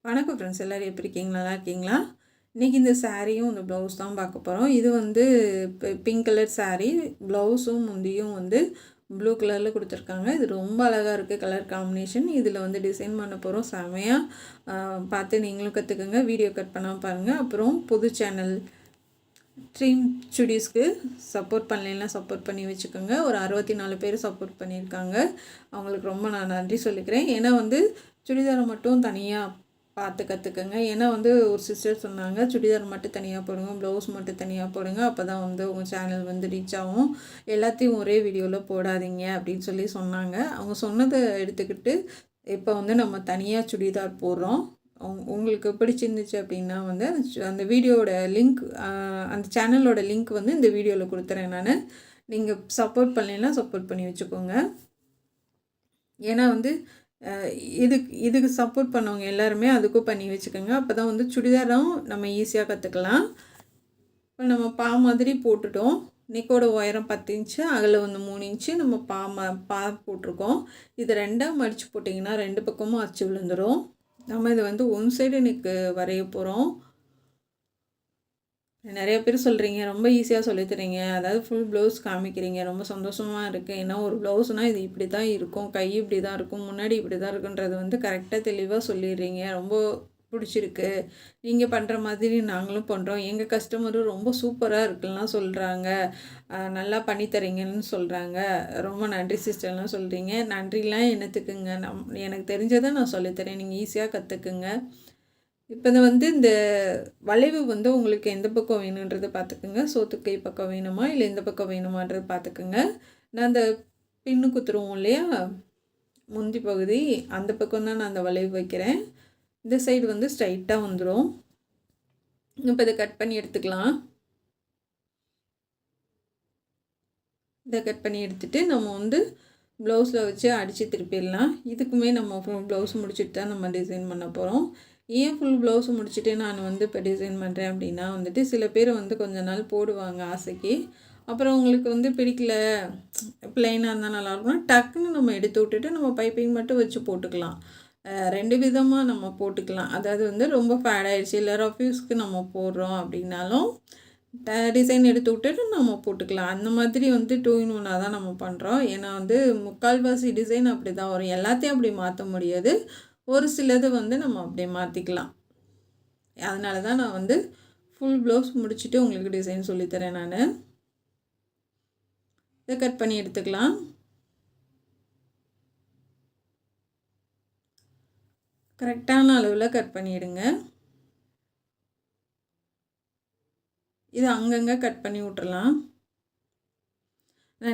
வணக்கம் ஃப்ரெண்ட்ஸ், எல்லோரும் எப்படி இருக்கீங்க? நல்லா இருக்கீங்களா? இன்றைக்கி இந்த சாரியும் இந்த ப்ளவுஸ் தான் பார்க்க போகிறோம். இது வந்து பிங்க் கலர் சாரீ, ப்ளவுஸும் முந்தியும் வந்து ப்ளூ கலரில் கொடுத்துருக்காங்க. இது ரொம்ப அழகாக இருக்குது கலர் காம்பினேஷன். இதில் வந்து டிசைன் பண்ண போகிறோம். செமையாக பார்த்து நீங்களும் கற்றுக்குங்க. வீடியோ கட் பண்ணாமல் பாருங்கள். அப்புறம் புது சேனல் ட்ரீம் சுடிஸ்க்கு சப்போர்ட் பண்ணலைன்னா சப்போர்ட் பண்ணி வச்சுக்கோங்க. ஒரு 64 பேர் சப்போர்ட் பண்ணியிருக்காங்க. அவங்களுக்கு ரொம்ப நான் நன்றி சொல்லிக்கிறேன். ஏன்னா வந்து சுடிதாரை மட்டும் தனியாக பார்த்து கற்றுக்குங்க. ஏன்னா வந்து ஒரு சிஸ்டர் சொன்னாங்க, சுடிதார் மட்டும் தனியாக போடுங்க, ப்ளவுஸ் மட்டும் தனியாக போடுங்க, அப்போ தான் வந்து உங்கள் சேனல் வந்து ரீச் ஆகும், எல்லாத்தையும் ஒரே வீடியோவில் போடாதீங்க அப்படின்னு சொல்லி சொன்னாங்க. அவங்க சொன்னதை எடுத்துக்கிட்டு இப்போ வந்து நம்ம தனியாக சுடிதார் போடுறோம். உங்களுக்கு பிடிச்சிருந்துச்சு அப்படின்னா வந்து அந்த வீடியோவோட லிங்க், அந்த சேனலோட லிங்க் வந்து இந்த வீடியோவில் கொடுத்துறேன் நான். நீங்கள் சப்போர்ட் பண்ணலைன்னா சப்போர்ட் பண்ணி வச்சுக்கோங்க. ஏன்னா வந்து இதுக்கு சப்போர்ட் பண்ணவங்க எல்லாருமே அதுக்கும் பண்ணி வச்சுக்கோங்க. அப்போ தான் வந்து சுடிதாரும் நம்ம ஈஸியாக கற்றுக்கலாம். இப்போ நம்ம பா மாதிரி போட்டுட்டோம். நெக்கோட உயரம் 10 இன்ச்சு, அகலம் வந்து 3 இன்ச்சு நம்ம பா போட்டிருக்கோம். இது ரெண்டாக மடித்து போட்டிங்கன்னா 2 பக்கமும் அச்சு விழுந்துடும். நம்ம இதை வந்து ஒன் சைடு நெக்கு வரைய போகிறோம். நிறைய பேர் சொல்கிறீங்க, ரொம்ப ஈஸியாக சொல்லித்தரீங்க, அதாவது ஃபுல் ப்ளவுஸ் காமிக்கிறீங்க, ரொம்ப சந்தோஷமாக இருக்குது. ஏன்னா ஒரு ப்ளவுஸ்னால் இது இப்படி தான் இருக்கும், கை இப்படி தான் இருக்கும், முன்னாடி இப்படி தான் இருக்குன்றது வந்து கரெக்டாக தெளிவாக சொல்லிடுறீங்க. ரொம்ப பிடிச்சிருக்கு. நீங்கள் பண்ணுற மாதிரி நாங்களும் பண்ணுறோம். எங்கள் கஸ்டமரும் ரொம்ப சூப்பராக இருக்குலாம் சொல்கிறாங்க, நல்லா பண்ணித்தரீங்கன்னு சொல்கிறாங்க. ரொம்ப நன்றி சிஸ்டர்லாம் சொல்கிறீங்க. நன்றிலாம் என்னத்துக்குங்க, எனக்கு தெரிஞ்சதை நான் சொல்லித்தரேன், நீங்கள் ஈஸியாக கற்றுக்குங்க. இப்போ வந்து இந்த வளைவு வந்து உங்களுக்கு எந்த பக்கம் வேணுன்றது பார்த்துக்குங்க. சோத்துக்கை பக்கம் வேணுமா இல்லை எந்த பக்கம் வேணுமான்றது பார்த்துக்குங்க. நான் அந்த பின்னு குத்துருவோம் இல்லையா முந்தி பகுதி, அந்த பக்கம் தான் நான் அந்த வளைவு வைக்கிறேன். இந்த சைடு வந்து ஸ்ட்ரைட்டாக வந்துடும். இப்போ இதை கட் பண்ணி எடுத்துக்கலாம். இதை கட் பண்ணி எடுத்துகிட்டு நம்ம வந்து ப்ளவுஸில் வச்சு அடித்து திருப்பிடலாம். இதுக்குமே நம்ம ப்ளவுஸ் முடிச்சுட்டு தான் நம்ம டிசைன் பண்ண போகிறோம். ஏன் ஃபுல் ப்ளவுஸ் முடிச்சுட்டு நான் வந்து இப்போ டிசைன் பண்ணுறேன் அப்படின்னா வந்துட்டு சில பேர் வந்து கொஞ்ச நாள் போடுவாங்க ஆசைக்கு, அப்புறம் உங்களுக்கு வந்து பிடிக்கல, ப்ளைனாக இருந்தால் நல்லாயிருக்கும், டக்குன்னு நம்ம எடுத்து விட்டுட்டு நம்ம பைப்பிங் மட்டும் வச்சு போட்டுக்கலாம். 2 விதமாக நம்ம போட்டுக்கலாம். அதாவது வந்து ரொம்ப ஃபேட் ஆகிடுச்சு இல்லை ரஃப் யூஸ்க்கு நம்ம போடுறோம் அப்படின்னாலும் டிசைன் எடுத்து விட்டுட்டு நம்ம போட்டுக்கலாம். அந்த மாதிரி வந்து 2 in 1 தான் நம்ம பண்ணுறோம். ஏன்னா வந்து முக்கால்வாசி டிசைன் அப்படி தான் வரும், எல்லாத்தையும் அப்படி மாற்ற முடியாது. ஒரு சிலது வந்து நம்ம அப்படியே மாற்றிக்கலாம். அதனால தான் நான் வந்து ஃபுல் ப்ளவுஸ் முடிச்சுட்டு உங்களுக்கு டிசைன் சொல்லித்தரேன். நான் இதை கட் பண்ணி எடுத்துக்கலாம். கரெக்டான அளவில் கட் பண்ணிவிடுங்க. இது அங்கங்கே கட் பண்ணி விட்டுறலாம்.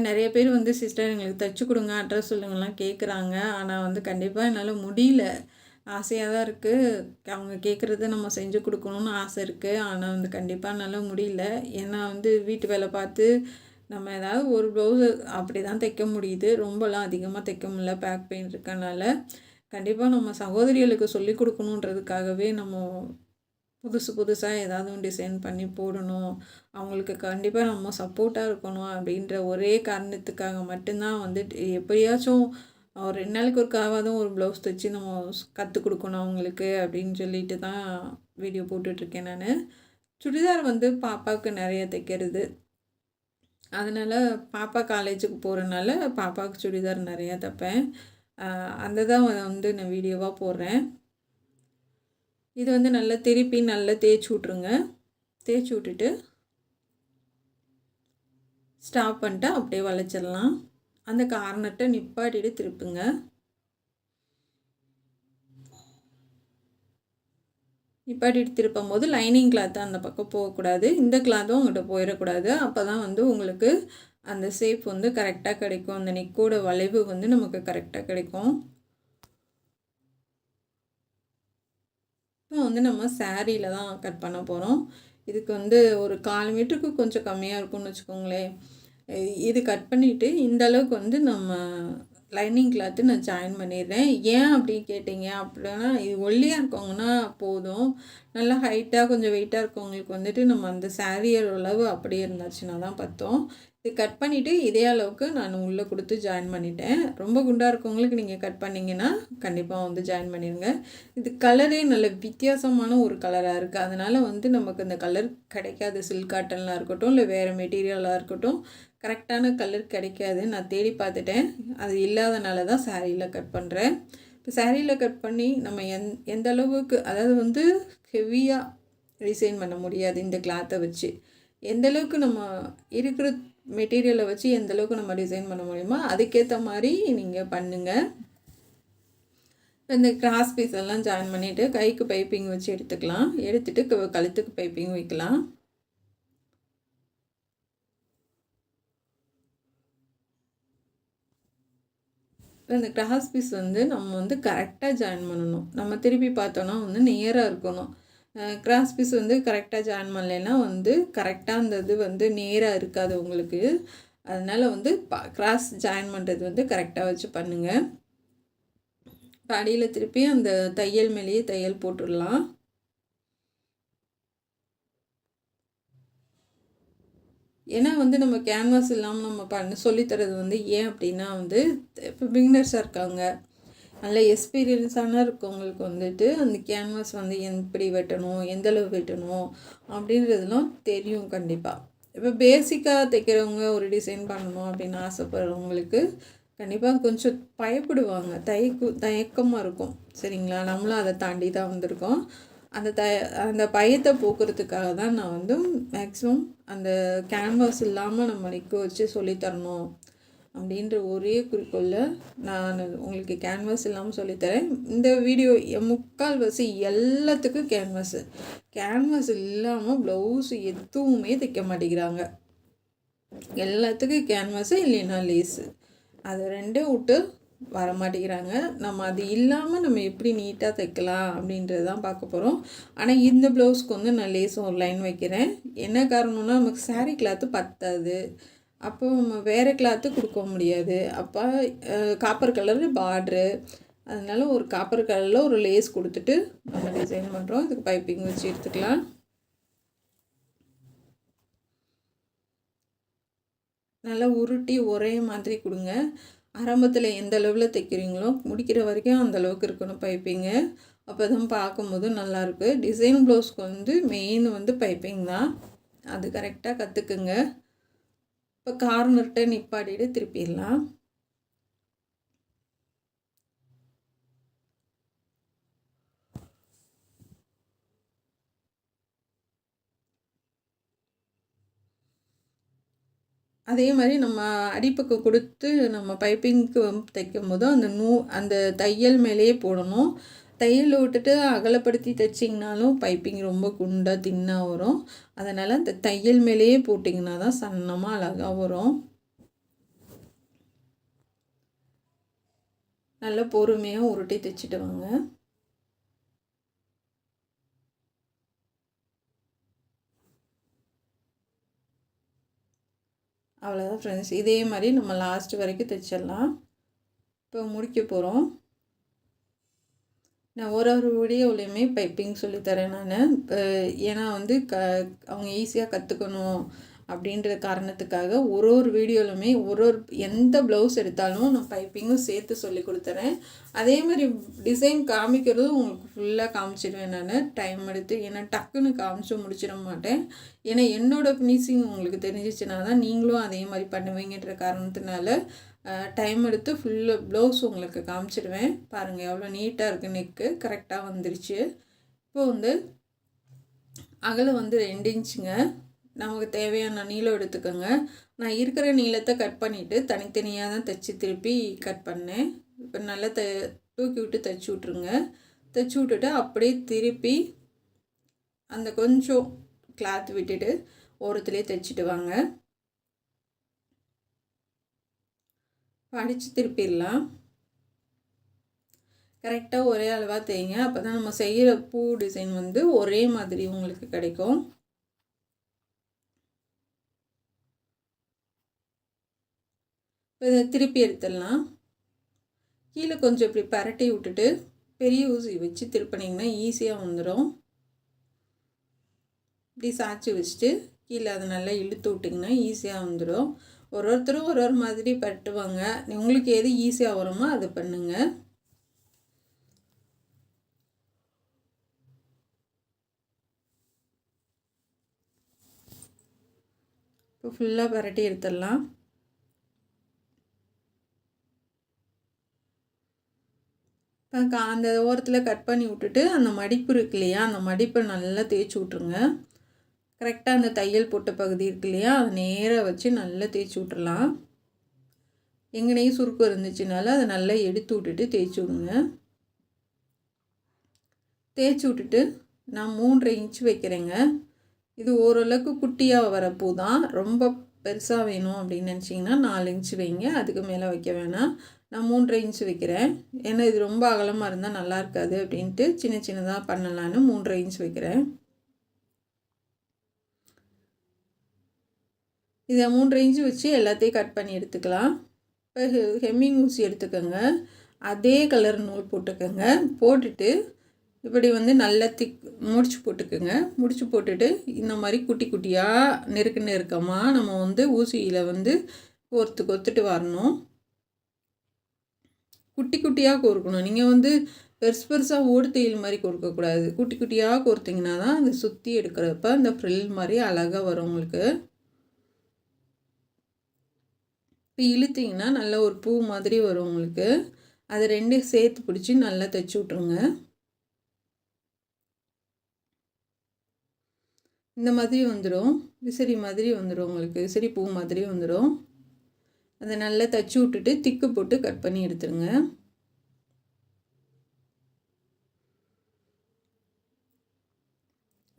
நிறைய பேர் வந்து சிஸ்டர் எங்களுக்கு தைச்சி கொடுங்க, அட்ரஸ் சொல்லுங்கள்லாம் கேட்குறாங்க. ஆனால் வந்து கண்டிப்பாக என்னால் முடியல. ஆசையாக தான் இருக்குது, அவங்க கேட்குறத நம்ம செஞ்சு கொடுக்கணுன்னு ஆசை இருக்குது. ஆனால் வந்து கண்டிப்பாக என்னால் முடியல. ஏன்னா வந்து வீட்டு வேலை பார்த்து நம்ம ஏதாவது ஒரு ப்ளவுஸு அப்படி தான் தைக்க முடியுது. ரொம்பலாம் அதிகமாக தைக்க முடியல, பேக் பெயின் இருக்கனால. கண்டிப்பாக நம்ம சகோதரிகளுக்கு சொல்லி கொடுக்கணுன்றதுக்காகவே நம்ம புதுசாக ஏதாவது டிசைன் பண்ணி போடணும், அவங்களுக்கு கண்டிப்பாக நம்ம சப்போர்ட்டாக இருக்கணும் அப்படின்ற ஒரே காரணத்துக்காக மட்டும்தான் வந்துட்டு எப்படியாச்சும் ஒரு 2 நாளைக்கு ஒருக்காவதும் ஒரு ப்ளவுஸ் தைச்சி நம்ம கற்றுக் கொடுக்கணும் அவங்களுக்கு அப்படின்னு சொல்லிட்டு தான் வீடியோ போட்டுட்ருக்கேன். நான் சுடிதார் வந்து பாப்பாவுக்கு நிறைய தைக்கிறது, அதனால் பாப்பா காலேஜுக்கு போகிறனால பாப்பாவுக்கு சுடிதார் நிறையா தைப்பேன். அந்த தான் வந்து நான் வீடியோவாக போடுறேன். இது வந்து நல்லா திருப்பி நல்லா தேய்ச்சி விட்ருங்க. தேய்ச்சி விட்டுட்டு ஸ்டாப் பண்ணிட்டு அப்படியே வளைச்சிடலாம். அந்த கார்னர்கிட்ட நிப்பாட்டிட்டு திருப்புங்க. நிப்பாட்டிட்டு திருப்பும் போது லைனிங் கிளாத்து அந்த பக்கம் போகக்கூடாது, இந்த கிளாத்தும் உங்கள்கிட்ட போயிடக்கூடாது. அப்போ தான் வந்து உங்களுக்கு அந்த ஷேப் வந்து கரெக்டாக கிடைக்கும், அந்த நெக்கோட வளைவு வந்து நமக்கு கரெக்டாக கிடைக்கும். இப்போ வந்து நம்ம சாரியில் தான் கட் பண்ண போகிறோம். இதுக்கு வந்து ஒரு 1/4 மீட்டருக்கு கொஞ்சம் கம்மியாக இருக்கும்னு வச்சுக்கோங்களேன். இது கட் பண்ணிவிட்டு இந்த அளவுக்கு வந்து நம்ம லைனிங் கிளாத்து நான் ஜாயின் பண்ணிடுறேன். ஏன் அப்படின்னு கேட்டிங்க அப்படின்னா, இது ஒல்லியாக இருக்கவங்கன்னா போதும், நல்லா ஹைட்டாக கொஞ்சம் வெயிட்டாக இருக்கவங்களுக்கு வந்துட்டு நம்ம அந்த சாரியோட அளவு அப்படியே இருந்துச்சுன்னா தான் பார்த்தோம். இது கட் பண்ணிவிட்டு இதே அளவுக்கு நான் உள்ளே கொடுத்து ஜாயின் பண்ணிட்டேன். ரொம்ப குண்டாக இருக்கவங்களுக்கு நீங்கள் கட் பண்ணிங்கன்னா கண்டிப்பாக வந்து ஜாயின் பண்ணிடுங்க. இது கலரே நல்ல வித்தியாசமான ஒரு கலராக இருக்குது. அதனால் வந்து நமக்கு அந்த கலர் கிடைக்காது. சில்க் காட்டன்லாம் இருக்கட்டும் இல்லை வேறு மெட்டீரியலாக இருக்கட்டும் கரெக்டான கலர் கிடைக்காது. நான் தேடி பார்த்துட்டேன். அது இல்லாதனால தான் சாரியில் கட் பண்ணுறேன். இப்போ சாரியில் கட் பண்ணி நம்ம எந்த அளவுக்கு அதாவது வந்து ஹெவியாக டிசைன் பண்ண முடியாது இந்த கிளாத்தை வச்சு. எந்தளவுக்கு நம்ம இருக்கிற மெட்டீரியலை வச்சு எந்தளவுக்கு நம்ம டிசைன் பண்ண முடியுமோ அதுக்கேற்ற மாதிரி நீங்கள் பண்ணுங்கள். இந்த கிராஸ் பீஸ் எல்லாம் ஜாயின் பண்ணிவிட்டு கைக்கு பைப்பிங் வச்சு எடுத்துக்கலாம். எடுத்துகிட்டு கழுத்துக்கு பைப்பிங் வைக்கலாம். இந்த கிராஸ் பீஸ் வந்து நம்ம வந்து கரெக்டாக ஜாயின் பண்ணணும். நம்ம திருப்பி பார்த்தோன்னா வந்து நேராக இருக்கணும். கிராஸ் பீஸ் வந்து கரெக்டாக ஜாயின் பண்ணலைன்னா வந்து கரெக்டாக அந்த இது வந்து நேராக இருக்காது உங்களுக்கு. அதனால் வந்து கிராஸ் ஜாயின் பண்ணுறது வந்து கரெக்டாக வச்சு பண்ணுங்கள். இப்போ அடியில் திருப்பி அந்த தையல் மேலேயே தையல் போட்டுடலாம். ஏன்னா வந்து நம்ம கேன்வாஸ் இல்லாமல் நம்ம சொல்லித்தரது வந்து ஏன் அப்படின்னா வந்து இப்போ பிகினர்ஸாக இருக்காங்க, நல்ல எக்ஸ்பீரியன்ஸான இருக்கவங்களுக்கு வந்துட்டு அந்த கேன்வாஸ் வந்து எப்படி வெட்டணும், எந்தளவு வெட்டணும் அப்படின்றதுலாம் தெரியும் கண்டிப்பாக. இப்போ பேசிக்காக தைக்கிறவங்க ஒரு டிசைன் பண்ணணும் அப்படின்னு ஆசைப்படுறவங்களுக்கு கண்டிப்பாக கொஞ்சம் பயப்படுவாங்க, தயக்கமாக இருக்கும். சரிங்களா? நம்மளும் அதை தாண்டி தான் வந்திருக்கோம். அந்த பயத்தை போக்குறதுக்காக தான் நான் வந்து மேக்ஸிமம் அந்த கேன்வாஸ் இல்லாமல் நம்ம நிற்க வச்சு சொல்லித்தரணும் அப்படின்ற ஒரே குறிக்கோளில் நான் உங்களுக்கு கேன்வாஸ் இல்லாமல் சொல்லித்தரேன். இந்த வீடியோ முக்கால்வாசி எல்லாத்துக்கும் கேன்வாஸ் இல்லாமல் ப்ளவுஸ் எதுவுமே தைக்க மாட்டேங்கிறாங்க. எல்லாத்துக்கும் கேன்வாஸு இல்லைன்னா லேஸு, அது ரெண்டும் விட்டு வர மாட்டேங்கிறாங்க. நம்ம அது இல்லாமல் நம்ம எப்படி நீட்டாக தைக்கலாம் அப்படின்றது தான் பார்க்க போகிறோம். ஆனால் இந்த ப்ளவுஸ்க்கு வந்து நான் லேஸும் ஒரு லைன் வைக்கிறேன். என்ன காரணம்னா நமக்கு சாரீ கிளாத்து பத்தாது. அப்போ நம்ம வேறு கிளாத்து கொடுக்க முடியாது. அப்போ காப்பர் கலரு பார்ட்ரு, அதனால ஒரு காப்பர் கலரில் ஒரு லேஸ் கொடுத்துட்டு நம்ம டிசைன் பண்ணுறோம். இதுக்கு பைப்பிங் வச்சு எடுத்துக்கலாம். நல்லா உருட்டி ஒரே மாதிரி கொடுங்க. ஆரம்பத்தில் எந்த அளவில் தைக்கிறீங்களோ முடிக்கிற வரைக்கும் அந்த அளவுக்கு இருக்கணும் பைப்பிங்கு. அப்போ தான் பார்க்கும்போது நல்லாயிருக்கு. டிசைன் ப்ளவுஸ்க்கு வந்து மெயின் வந்து பைப்பிங் தான். அது கரெக்டாக கற்றுக்குங்க. இப்போ கார்னர்கிட்ட நிப்பாட்டிட்டு திருப்பிடலாம். அதே மாதிரி நம்ம அடிப்பக்கம் கொடுத்து நம்ம பைப்பிங்க்கு தைக்கும் போது அந்த தையல் மேலேயே போடணும். தையல் விட்டுட்டு அகலப்படுத்தி தைச்சிங்கனாலும் பைப்பிங் ரொம்ப குண்டாக தின்னாக வரும். அதனால் அந்த தையல் மேலேயே போட்டிங்கன்னா தான் சன்னமாக அழகாக வரும். நல்லா பொறுமையாக உருட்டி தைச்சிட்டு வாங்க. அவ்வளோதான் ஃப்ரெண்ட்ஸ். இதே மாதிரி நம்ம லாஸ்ட் வரைக்கும் தைச்சிடலாம். இப்போ முடிக்க போகிறோம். நான் ஒரு வீடியோவிலையுமே பைப்பிங் சொல்லித்தரேன் நான். ஏன்னா வந்து அவங்க ஈஸியாக கற்றுக்கணும் அப்படின்ற காரணத்துக்காக ஒரு வீடியோவிலுமே எந்த ப்ளவுஸ் எடுத்தாலும் நான் பைப்பிங்கும் சேர்த்து சொல்லி கொடுத்துறேன். அதே மாதிரி டிசைன் காமிக்கிறதும் உங்களுக்கு ஃபுல்லாக காமிச்சிடுவேன் நான் டைம் எடுத்து. ஏன்னா டக்குன்னு காமிச்சு முடிச்சிட மாட்டேன். ஏன்னா என்னோடய ஃபினிஷிங் உங்களுக்கு தெரிஞ்சிச்சுன்னா தான் நீங்களும் அதே மாதிரி பண்ணுவீங்கன்ற காரணத்தினால டைம் எடுத்து ஃபுல்லாக ப்ளவுஸ் உங்களுக்கு காமிச்சிடுவேன். பாருங்கள் எவ்வளோ நீட்டாக இருக்குது, நெக்கு கரெக்டாக வந்துருச்சு. இப்போ வந்து அகலம் வந்து 2 இன்ச்சுங்க. நமக்கு தேவையான நீளம் எடுத்துக்கோங்க. நான் இருக்கிற நீளத்தை கட் பண்ணிவிட்டு தனித்தனியாக தான் தைச்சி திருப்பி கட் பண்ணேன். இப்போ நல்லா தூக்கி விட்டு தைச்சி விட்ருங்க. தைச்சி விட்டுட்டு அப்படியே திருப்பி அந்த கொஞ்சம் கிளாத் விட்டுட்டு ஓரத்துலேயே தைச்சிட்டு வாங்க. அடித்து திருப்பிடலாம். கரெக்டாக ஒரே அளவாக தேய்ங்க. அப்போ தான் நம்ம செய்கிற பூ டிசைன் வந்து ஒரே மாதிரி உங்களுக்கு கிடைக்கும். இதை திருப்பி எடுத்துடலாம். கீழே கொஞ்சம் இப்படி பரட்டி விட்டுட்டு பெரிய ஊசி வச்சு திருப்பினீங்கன்னா ஈஸியாக வந்துடும். இப்படி சாய்ச்சி வச்சுட்டு கீழே அதை நல்லா இழுத்து விட்டிங்கன்னா ஈஸியாக வந்துடும். ஒருத்தரும் ஒரு மாதிரி பட்டுவாங்க. உங்களுக்கு எது ஈஸியாக வருமோ அதை பண்ணுங்கள். இப்போ ஃபுல்லாக பரட்டி எடுத்துடலாம். இப்போ அந்த ஓரத்தில் கட் பண்ணி விட்டுட்டு அந்த மடிப்பு இருக்கு இல்லையா, அந்த மடிப்பை நல்லா தேய்ச்சி விட்ருங்க. கரெக்டாக அந்த தையல் போட்ட பகுதி இருக்கு இல்லையா, அதை நேராக வச்சு நல்லா தேய்ச்சி விட்றலாம். எங்கனையும் சுருக்கு இருந்துச்சுனால அதை நல்லா எடுத்து விட்டுட்டு தேய்ச்சி விடுங்க. தேய்ச்சி விட்டுட்டு நான் 3.5 இன்ச்சு வைக்கிறேங்க. இது ஓரளவுக்கு குட்டியாக வர பூ தான். ரொம்ப பெருசாக வேணும் அப்படின்னு நினச்சிங்கன்னா 4 இன்ச்சு வைங்க, அதுக்கு மேலே வைக்க வேணாம். நான் 3.5 இன்ச்சு வைக்கிறேன். ஏன்னா இது ரொம்ப அகலமாக இருந்தால் நல்லா இருக்காது அப்படின்ட்டு சின்ன சின்னதாக பண்ணலான்னு 3.5 இன்ச்சு வைக்கிறேன். இதை 3.5 இன்ச்சு வச்சு எல்லாத்தையும் கட் பண்ணி எடுத்துக்கலாம். இப்போ ஹெம்மிங் ஊசி எடுத்துக்கோங்க. அதே கலர் நூல் போட்டுக்கோங்க. போட்டுட்டு இப்படி வந்து நல்லா முடிச்சு போட்டுக்கோங்க. முடிச்சு போட்டுட்டு இந்த மாதிரி குட்டி குட்டியாக நெருக்கமாக நம்ம வந்து ஊசியில் வந்து கொத்துட்டு வரணும். குட்டி குட்டியாக கோர்க்கணும். நீங்கள் வந்து பெருசாக ஓடு தையல் மாதிரி கோர்க்கக்கூடாது. குட்டி குட்டியாக கோர்த்திங்கன்னா தான் அந்த சுற்றி எடுக்கிறப்ப அந்த ஃப்ரில் மாதிரி அழகாக வரும் உங்களுக்கு. இப்போ இழுத்திங்கன்னா நல்லா ஒரு பூ மாதிரி வரும் உங்களுக்கு. அதை ரெண்டையும் சேர்த்து பிடிச்சி நல்லா தைச்சி விட்ருங்க. இந்த மாதிரி வந்துடும். விசிறி மாதிரி வந்துடும் உங்களுக்கு. விசிறி பூ மாதிரி வந்துடும். அதை நல்லா தைச்சி விட்டுட்டு திக்கு போட்டு கட் பண்ணி எடுத்துருங்க.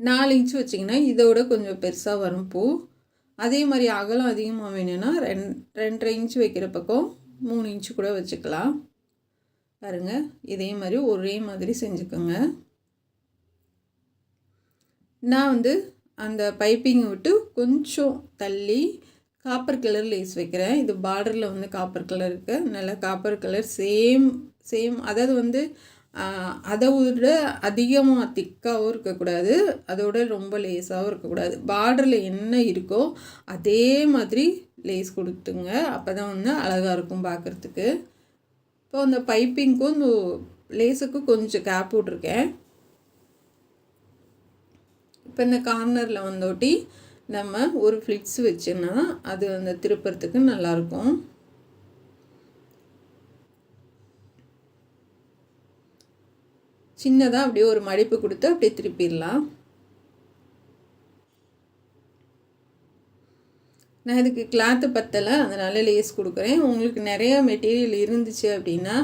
நாலு இன்ச்சு வச்சிங்கன்னா இதோட கொஞ்சம் பெருசாக வரும் பூ. அதே மாதிரி அகலம் அதிகமாக வேணும்னா 2.5 இன்ச்சு வைக்கிற பக்கம் 3 இன்ச்சு கூட வச்சுக்கலாம். பாருங்கள், இதே மாதிரி ஒரே மாதிரி செஞ்சுக்கோங்க. நான் வந்து அந்த பைப்பிங் விட்டு கொஞ்சம் தள்ளி காப்பர் கலர் லேஸ் வைக்கிறேன். இது பார்டரில் வந்து காப்பர் கலர் இருக்குது. நல்லா காப்பர் கலர் சேம் அதாவது வந்து அதை விட அதிகமாக திக்காகவும் இருக்கக்கூடாது, அதோட ரொம்ப லேஸாகவும் இருக்கக்கூடாது. பார்டரில் என்ன இருக்கோ அதே மாதிரி லேஸ் கொடுத்துங்க. அப்போ தான் வந்து அழகாக இருக்கும் பார்க்குறதுக்கு. இப்போ அந்த பைப்பிங்க்கும் இந்த லேஸுக்கும் கொஞ்சம் கேப் விட்ருக்கேன். இப்போ இந்த கார்னரில் வந்தோட்டி நம்ம ஒரு ஃப்ளிட்ஸ் வச்சோன்னா அது அந்த திருப்புறத்துக்கு நல்லாயிருக்கும். சின்னதாக அப்படியே ஒரு மடிப்பு கொடுத்து அப்படியே திருப்பிடலாம். நான் இதுக்கு கிளாத்து பத்தலை, அதனால் லேஸ் கொடுக்குறேன். உங்களுக்கு நிறையா மெட்டீரியல் இருந்துச்சு அப்படின்னா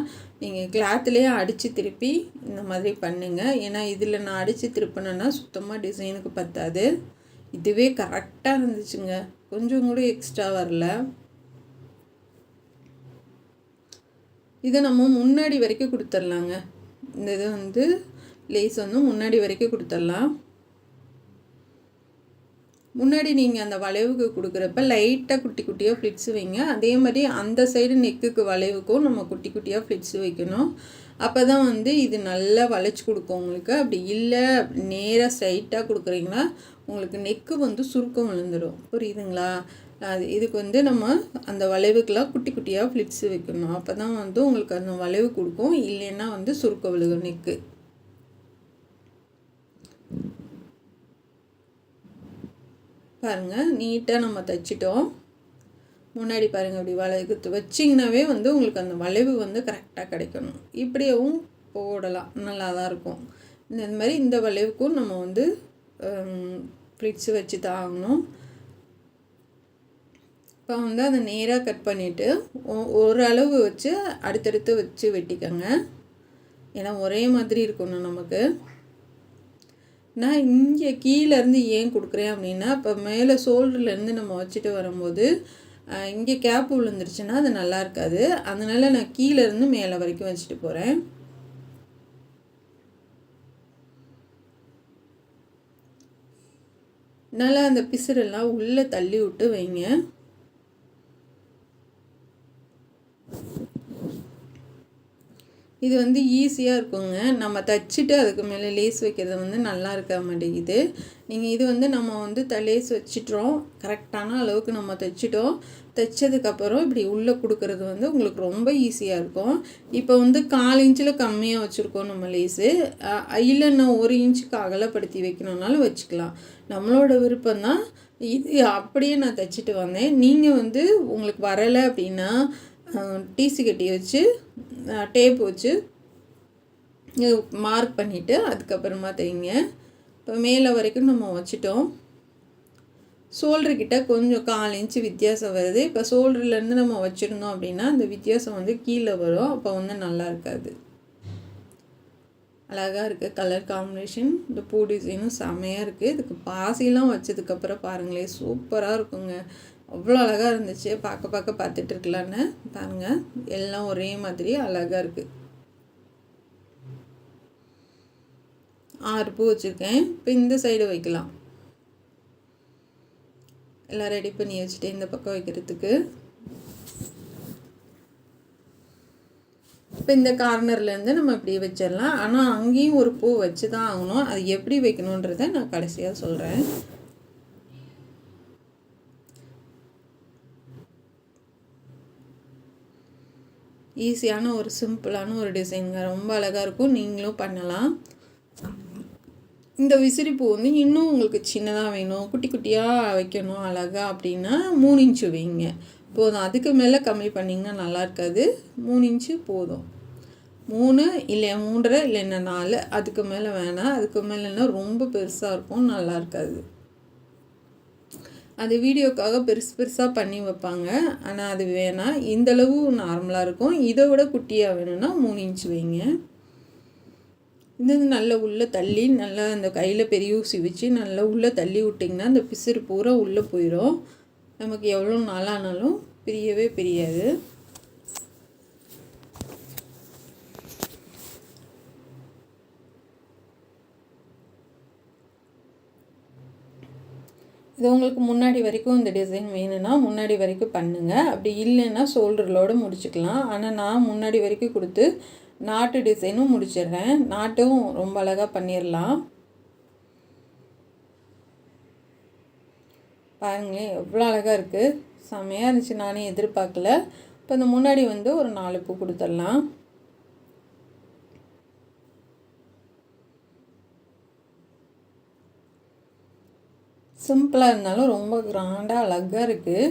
நீங்கள் கிளாத்துலேயே அடித்து திருப்பி இந்த மாதிரி பண்ணுங்கள். ஏன்னா இதில் நான் அடித்து திருப்பினேன்னா சுத்தமாக டிசைனுக்கு பத்தாது. இதுவே கரெக்டாக இருந்துச்சுங்க, கொஞ்சம் கூட எக்ஸ்ட்ரா வரல. இதை நம்ம முன்னாடி வரைக்கும் கொடுத்துர்லாங்க. இந்த இது வந்து லேஸ் வந்து முன்னாடி வரைக்கும் கொடுத்துடலாம். முன்னாடி நீங்கள் அந்த வளைவுக்கு கொடுக்குறப்ப லைட்டாக குட்டி குட்டியாக ஃப்ளிட்ஸு வைங்க. அதே மாதிரி அந்த சைடு நெக்குக்கு வளைவுக்கும் நம்ம குட்டி குட்டியாக ஃப்ளிட்ஸு வைக்கணும். அப்போ தான் வந்து இது நல்லா வளைச்சி கொடுக்கும் உங்களுக்கு. அப்படி இல்லை நேராக ஸ்ட்ரைட்டாக கொடுக்குறீங்கன்னா உங்களுக்கு நெக்கு வந்து சுருக்கம் விழுந்துடும். புரியுதுங்களா? இதுக்கு வந்து நம்ம அந்த வளைவுக்கெலாம் குட்டி குட்டியாக ஃப்ளிட்ஸு வைக்கணும். அப்போ தான் வந்து உங்களுக்கு அந்த வளைவு கொடுக்கும். இல்லைன்னா வந்து சுருக்க விழுகும் நெக்கு. பாருங்கள், நீட்டாக நம்ம தைச்சிட்டோம். முன்னாடி பாருங்கள், இப்படி வளைவு வச்சிங்கனாவே வந்து உங்களுக்கு அந்த வளைவு வந்து கரெக்டாக கிடைக்கணும். இப்படியவும் போடலாம், நல்லா தான் இருக்கும். இந்த மாதிரி இந்த வளைவுக்கும் நம்ம வந்து ஃப்ளிட்ஸு வச்சு தான் ஆகணும். இப்போ வந்து அதை நேராக கட் பண்ணிவிட்டு ஒரு அளவு வச்சு அடுத்தடுத்து வச்சு வெட்டிக்கோங்க. ஏன்னா ஒரே மாதிரி இருக்கணும் நமக்கு. நான் இங்கே கீழேருந்து ஏன் கொடுக்குறேன் அப்படின்னா, இப்போ மேலே ஷோல்டர்லேருந்து நம்ம வச்சுட்டு வரும்போது இங்கே கேப் விழுந்துருச்சுன்னா அது நல்லா இருக்காது. அதனால் நான் கீழேருந்து மேலே வரைக்கும் வச்சுட்டு போகிறேன். நல்லா அந்த பிசுரெல்லாம் உள்ளே தள்ளி விட்டு வைங்க. இது வந்து ஈஸியாக இருக்குங்க. நம்ம தச்சுட்டு அதுக்கு மேலே லேஸ் வைக்கிறது வந்து நல்லா இருக்க மாட்டேங்குது. நீங்கள் இது வந்து நம்ம வந்து லேஸ் வச்சிட்டோம், கரெக்டான அளவுக்கு நம்ம தைச்சிட்டோம். தைச்சதுக்கப்புறம் இப்படி உள்ளே கொடுக்கறது வந்து உங்களுக்கு ரொம்ப ஈஸியாக இருக்கும். இப்போ வந்து 1/4 இன்ச்சில் கம்மியாக வச்சுருக்கோம் நம்ம லேஸு. இல்லைன்னா 1 இன்ச்சுக்கு அகலப்படுத்தி வைக்கணுன்னாலும் வச்சுக்கலாம். நம்மளோட விருப்பம்தான். இது அப்படியே நான் தைச்சிட்டு வந்தேன். நீங்கள் வந்து உங்களுக்கு வரலை அப்படின்னா டிசி கட்டி வச்சு டேப் வச்சு மார்க் பண்ணிவிட்டு அதுக்கப்புறமா தைங்க. இப்போ மேலே வரைக்கும் நம்ம வச்சிட்டோம். ஷோல்டர்கிட்ட கொஞ்சம் 1/4 இன்ச்சு வித்தியாசம் வருது. இப்போ ஷோல்டர்லேருந்து நம்ம வச்சுருந்தோம் அப்படின்னா அந்த வித்தியாசம் வந்து கீழே வரும். அப்போ வந்து நல்லா இருக்காது. அழகாக இருக்குது கலர் காம்பினேஷன். இந்த பூ டிசைனும் செமையாக இருக்குது. இதுக்கு பாசிலாம் வச்சதுக்கப்புறம் பாருங்களேன், சூப்பராக இருக்குங்க. அவ்வளோ அழகாக இருந்துச்சு. பார்க்க பார்த்துட்டு இருக்கலான்னு பாருங்கள். எல்லாம் ஒரே மாதிரி அழகாக இருக்குது. 6 பூ வச்சுருக்கேன். இப்போ இந்த சைடு வைக்கலாம். எல்லாம் ரெடி பண்ணி வச்சுட்டு இந்த பக்கம் வைக்கிறதுக்கு இப்போ இந்த கார்னர்லேருந்து நம்ம இப்படி வச்சிடலாம். ஆனால் அங்கேயும் ஒரு பூ வச்சு தான் ஆகணும். அது எப்படி வைக்கணுன்றதை நான் கடைசியாக சொல்கிறேன். ஈஸியான ஒரு சிம்பிளான ஒரு டிசைனுங்க. ரொம்ப அழகாக இருக்கும். நீங்களும் பண்ணலாம். இந்த விசிறிப்பூ வந்து இன்னும் உங்களுக்கு சின்னதாக வேணும், குட்டி குட்டியாக வைக்கணும் அழகாக அப்படின்னா 3 இன்ச்சு வைங்க போதும். அதுக்கு மேலே கம்மி பண்ணிங்கன்னா நல்லா இருக்காது. 3 இன்ச்சு போதும். 3 இல்லை 3.5 இல்லைன்னா 4, அதுக்கு மேலே வேணாம். அதுக்கு மேலேன்னா ரொம்ப பெருசாக இருக்கும், நல்லா இருக்காது. அது வீடியோக்காக பெருசாக பண்ணி வைப்பாங்க. ஆனால் அது வேணாம். இந்தளவு நார்மலாக இருக்கும். இதை விட குட்டியாக வேணும்னா 3 இன்ச்சு வைங்க. இது நல்லா உள்ளே தள்ளி நல்லா அந்த கையில் பெரிய ஊசி வச்சு நல்லா உள்ளே தள்ளி விட்டிங்கன்னா அந்த பிசிறு பூரா உள்ளே போயிடும். நமக்கு எவ்வளோ நாளானாலும் பிரியவே பிரியாது. இது உங்களுக்கு முன்னாடி வரைக்கும் இந்த டிசைன் வேணும்னா முன்னாடி வரைக்கும் பண்ணுங்கள். அப்படி இல்லைன்னா ஷோல்டர்களோடு முடிச்சுக்கலாம். ஆனால் நான் முன்னாடி வரைக்கும் கொடுத்து நாட்டு டிசைனும் முடிச்சிடுறேன். நாட்டும் ரொம்ப அழகாக பண்ணிடலாம். பாருங்களேன் எவ்வளோ அழகாக இருக்குது. செம்மையாக இருந்துச்சு. நானே எதிர்பார்க்கல. இப்போ இந்த முன்னாடி வந்து ஒரு 4 பூ கொடுத்துடலாம். சிம்பிளாக இருந்தாலும் ரொம்ப கிராண்டாக அழகாக இருக்குது.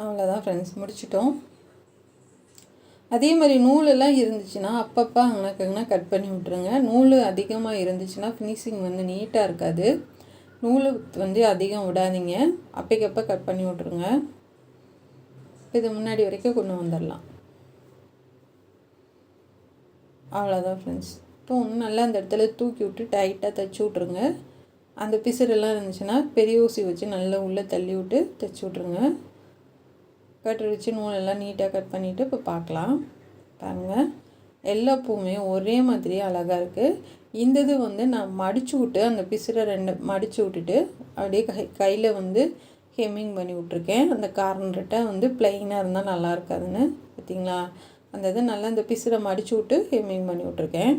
அவ்வளோதான் ஃப்ரெண்ட்ஸ், முடிச்சிட்டோம். அதே மாதிரி நூலெல்லாம் இருந்துச்சுன்னா அப்பப்போ அங்கனா கட் பண்ணி விட்ருங்க. நூல் அதிகமாக இருந்துச்சுன்னா ஃபினிஷிங் வந்து நீட்டாக இருக்காது. நூல் வந்து அதிகம் விடாதீங்க, அப்பைக்கப்போ கட் பண்ணி விட்ருங்க. இது முன்னாடி வரைக்கும் கொண்டு வந்துடலாம். அவ்வளோதான் ஃப்ரெண்ட்ஸ். இப்போ நல்லா அந்த இடத்துல தூக்கி விட்டு டைட்டாக தைச்சி விட்ருங்க. அந்த பிசுரெல்லாம் இருந்துச்சுன்னா பெரிய ஊசி வச்சு நல்லா உள்ளே தள்ளி விட்டு தைச்சி விட்ருங்க. கட்டர் வச்சு நூலெல்லாம் நீட்டாக கட் பண்ணிவிட்டு இப்போ பார்க்கலாம். பாருங்கள், எல்லா பூவுமே ஒரே மாதிரி அழகாக இருக்குது. இந்த இது வந்து நான் மடித்து விட்டு அந்த பிசுரை 2 மடித்து விட்டுட்டு அப்படியே கையில் வந்து ஹெம்மிங் பண்ணி விட்ருக்கேன். அந்த கார்னர்கிட்ட வந்து ப்ளைனாக இருந்தால் நல்லா இருக்காதுன்னு பார்த்தீங்களா. அந்த இதை நல்லா அந்த பிசுரை மடித்து விட்டு ஹெம்மிங் பண்ணி விட்ருக்கேன்.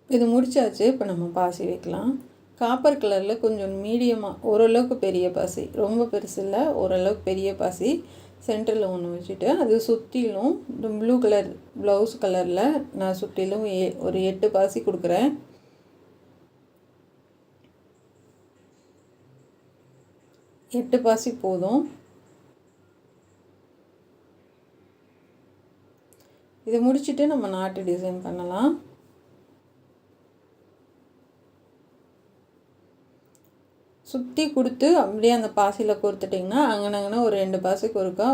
இது முடிச்சாச்சு. இப்போ நம்ம பாசி வைக்கலாம். காப்பர் கலரில் கொஞ்சம் மீடியமாக ஓரளவுக்கு பெரிய பாசி, ரொம்ப பெருசு இல்லை, ஓரளவுக்கு பெரிய பாசி சென்டரில் ஒன்று வச்சுட்டு அது சுற்றிலும் இந்த ப்ளூ கலர் ப்ளவுஸ் கலரில் நான் சுற்றிலும் ஒரு 8 பாசி கொடுக்குறேன். எட்டு பாசி போதும். இதை முடிச்சுட்டு நம்ம நாட்டு டிசைன் பண்ணலாம். சுற்றி கொடுத்து அப்படியே அந்த பாசியில் கோர்த்துட்டிங்கன்னா அங்கனங்கன்னா ஒரு 2 பாசிக்கு ஒருக்கா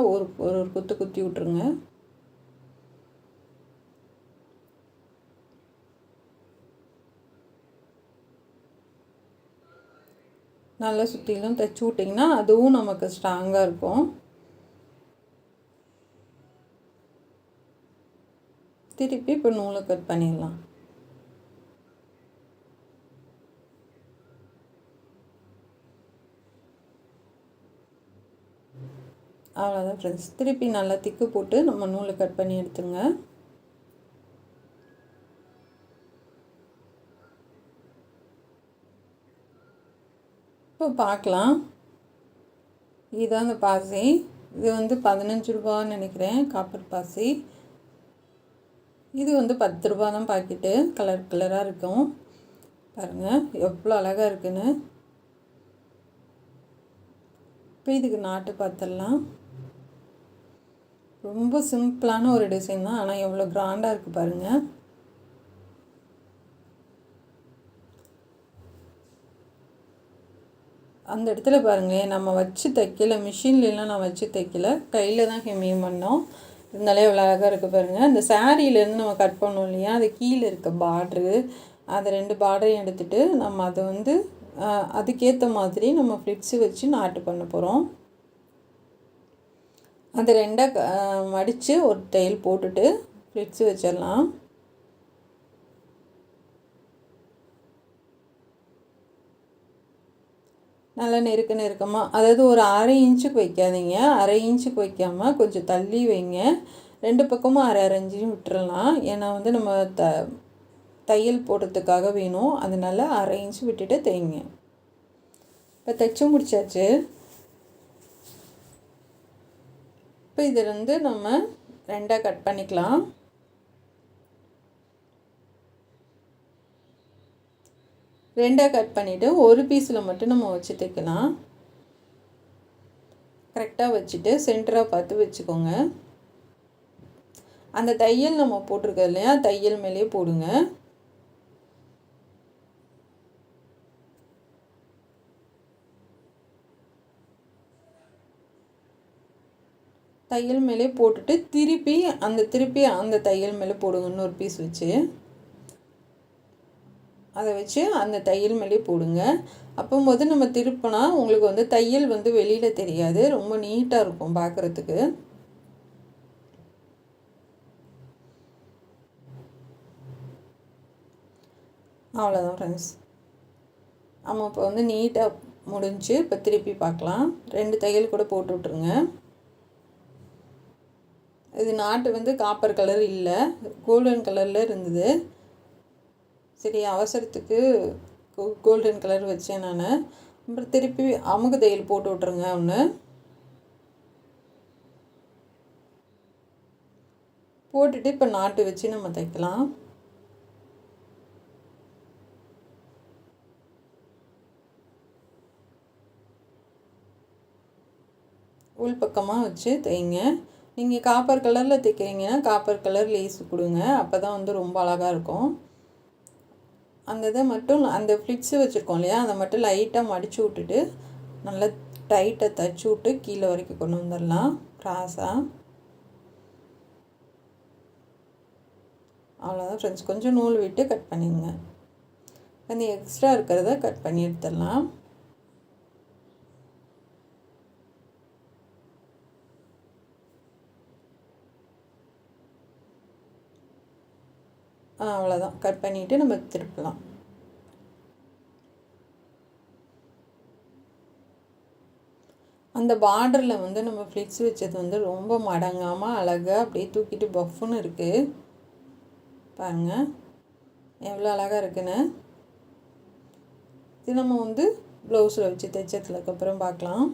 ஒரு குத்து குத்தி விட்ருங்க. நல்லா சுற்றிலும் தைச்சி விட்டிங்கன்னா அதுவும் நமக்கு ஸ்ட்ராங்காக இருக்கும். திருப்பி இப்போ நூலை கட் பண்ணிடலாம். அவ்வளோதான் ஃப்ரெண்ட்ஸ். திருப்பி நல்லா திக்கு போட்டு நம்ம நூலை கட் பண்ணி எடுத்துருங்க. இப்போ பார்க்கலாம். இதுதான் அந்த பாசி. இது வந்து 15 ரூபான்னு நினைக்கிறேன், காப்பர் பாசி. இது வந்து 10 ரூபா தான் பாக்கெட்டு. கலர் கலராக இருக்கும். பாருங்கள் எவ்வளோ அழகாக இருக்குன்னு. இப்போ இதுக்கு நாட்டு பார்த்துடலாம். ரொம்ப சிம்பிளான ஒரு டிசைன் தான், ஆனால் எவ்வளோ கிராண்டாக இருக்குது பாருங்கள். அந்த இடத்துல பாருங்களேன், நம்ம வச்சு தைக்கல, மிஷின்லாம் நான் வச்சு தைக்கல, கையில் தான் ஹெம்மிங் பண்ணோம். இருந்தாலே எவ்வளோ அழகாக இருக்குது பாருங்கள். இந்த சாரீலேருந்து நம்ம கட் பண்ணோம் இல்லையா, அது கீழே இருக்க பார்ட்ரு, அதை 2 பார்டரையும் எடுத்துகிட்டு நம்ம அதை வந்து அதுக்கேற்ற மாதிரி நம்ம ஃப்ளிட்ஸு வச்சு நாட்டு பண்ண போகிறோம். அது 2 மடித்து ஒரு தையல் போட்டுட்டு ஃப்ளிட்ஸு வச்சிடலாம். நல்லா நெருக்கமாக, அதாவது ஒரு 1/2 இன்ச்சுக்கு வைக்காதீங்க, 1/2 இன்ச்சுக்கு வைக்காமல் கொஞ்சம் தள்ளி வைங்க. 2 பக்கமும் 1/2 இன்ச்சும் விட்டுறலாம். ஏன்னா வந்து நம்ம தையல் போடுறதுக்காக வேணும், அதனால் 1/2 இன்ச்சு விட்டுட்டு தைங்க. இப்போ தைச்சும் முடிச்சாச்சு. இப்போ இதிலேருந்து நம்ம 2 கட் பண்ணிக்கலாம். 2 கட் பண்ணிவிட்டு ஒரு பீஸில் மட்டும் நம்ம வச்சு தைக்கலாம். கரெக்டாக வச்சுட்டு சென்டராக பார்த்து வச்சுக்கோங்க. அந்த தையல் நம்ம போட்டிருக்கோம் இல்லையா, தையல் மேலே போடுங்க. தையல் மேலே போட்டுட்டு திருப்பி அந்த தையல் மேலே போடுங்க. இன்னொரு பீஸ் வச்சு அதை வச்சு அந்த தையல் மேலே போடுங்க. அப்போது நம்ம திருப்பினா உங்களுக்கு வந்து தையல் வந்து வெளியில் தெரியாது, ரொம்ப நீட்டாக இருக்கும் பார்க்குறதுக்கு. அவ்வளோதான் ஃப்ரெண்ட்ஸ். நம்ம இப்போ வந்து நீட்டாக முடிஞ்சு. இப்போ திருப்பி பார்க்கலாம். 2 தையல் கூட போட்டு விட்ருங்க. இது நாட்டு வந்து காப்பர் கலர் இல்லை, கோல்டன் கலரில் இருந்தது. சரி, அவசரத்துக்கு கோல்டன் கலர் வச்சேன் நான். அப்புறம் திருப்பி அமுகு தையல் போட்டு விட்ருங்க. ஒன்று போட்டுட்டு இப்போ நாட்டு வச்சு நம்ம தைக்கலாம். உள் பக்கமாக வச்சு தைங்க. நீங்கள் காப்பர் கலரில் தைக்கிறீங்கன்னா காப்பர் கலர் லேஸ் கொடுங்க, அப்போ தான் வந்து ரொம்ப அழகாக இருக்கும். அந்த இதை மட்டும், அந்த ஃப்ளிட்ஸு வச்சுருக்கோம் இல்லையா, அதை மட்டும் லைட்டாக மடித்து விட்டுட்டு நல்லா டைட்டாக தைச்சி விட்டு கீழே வரைக்கும் கொண்டு வந்துடலாம் கிராஸாக. அவ்வளோதான் ஃப்ரெண்ட்ஸ். கொஞ்சம் நூல் விட்டு கட் பண்ணிடுங்க. அந்த எக்ஸ்ட்ரா இருக்கிறத கட் பண்ணி எடுத்துடலாம். அவ்வளோதான், கட் பண்ணிவிட்டு நம்ம திருப்பலாம். அந்த பார்டரில் வந்து நம்ம ஃப்ளிட்ஸ் வச்சது வந்து ரொம்ப மடங்காமல் அழகாக அப்படியே தூக்கிட்டு பஃப்னு இருக்குது பாருங்கள், எவ்வளோ அழகாக இருக்குன்னு. இது நம்ம வந்து ப்ளவுஸில் வச்சு தைச்சதுக்கப்புறம் பார்க்கலாம்.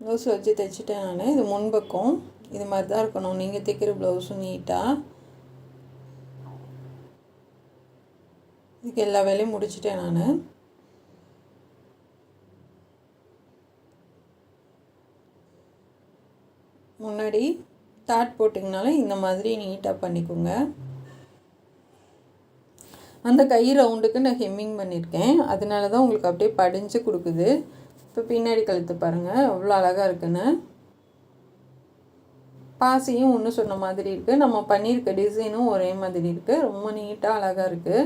ப்ளவுஸில் வச்சு தைச்சிட்டேன் நான். இது முன்பக்கம் இது மாதிரி தான் இருக்கணும். நீங்கள் தைக்கிற ப்ளவுஸும் நீட்டாக. இதுக்கு எல்லா வேலையும் முடிச்சிட்டேன் நான். முன்னாடி டாட் போட்டிங்கனாலும் இந்த மாதிரி நீட்டாக பண்ணிக்கோங்க. அந்த கை ரவுண்டுக்கு நான் ஹெம்மிங் பண்ணியிருக்கேன், அதனால தான் உங்களுக்கு அப்படியே படிஞ்சு கொடுக்குது. இப்போ பின்னாடி கழுத்து பாருங்கள் எவ்வளோ அழகாக இருக்குன்னு. பாசியும் ஒன்று சொன்ன மாதிரி இருக்குது, நம்ம பண்ணியிருக்க டிசைனும் ஒரே மாதிரி இருக்குது. ரொம்ப நீட்டாக அழகாக இருக்குது.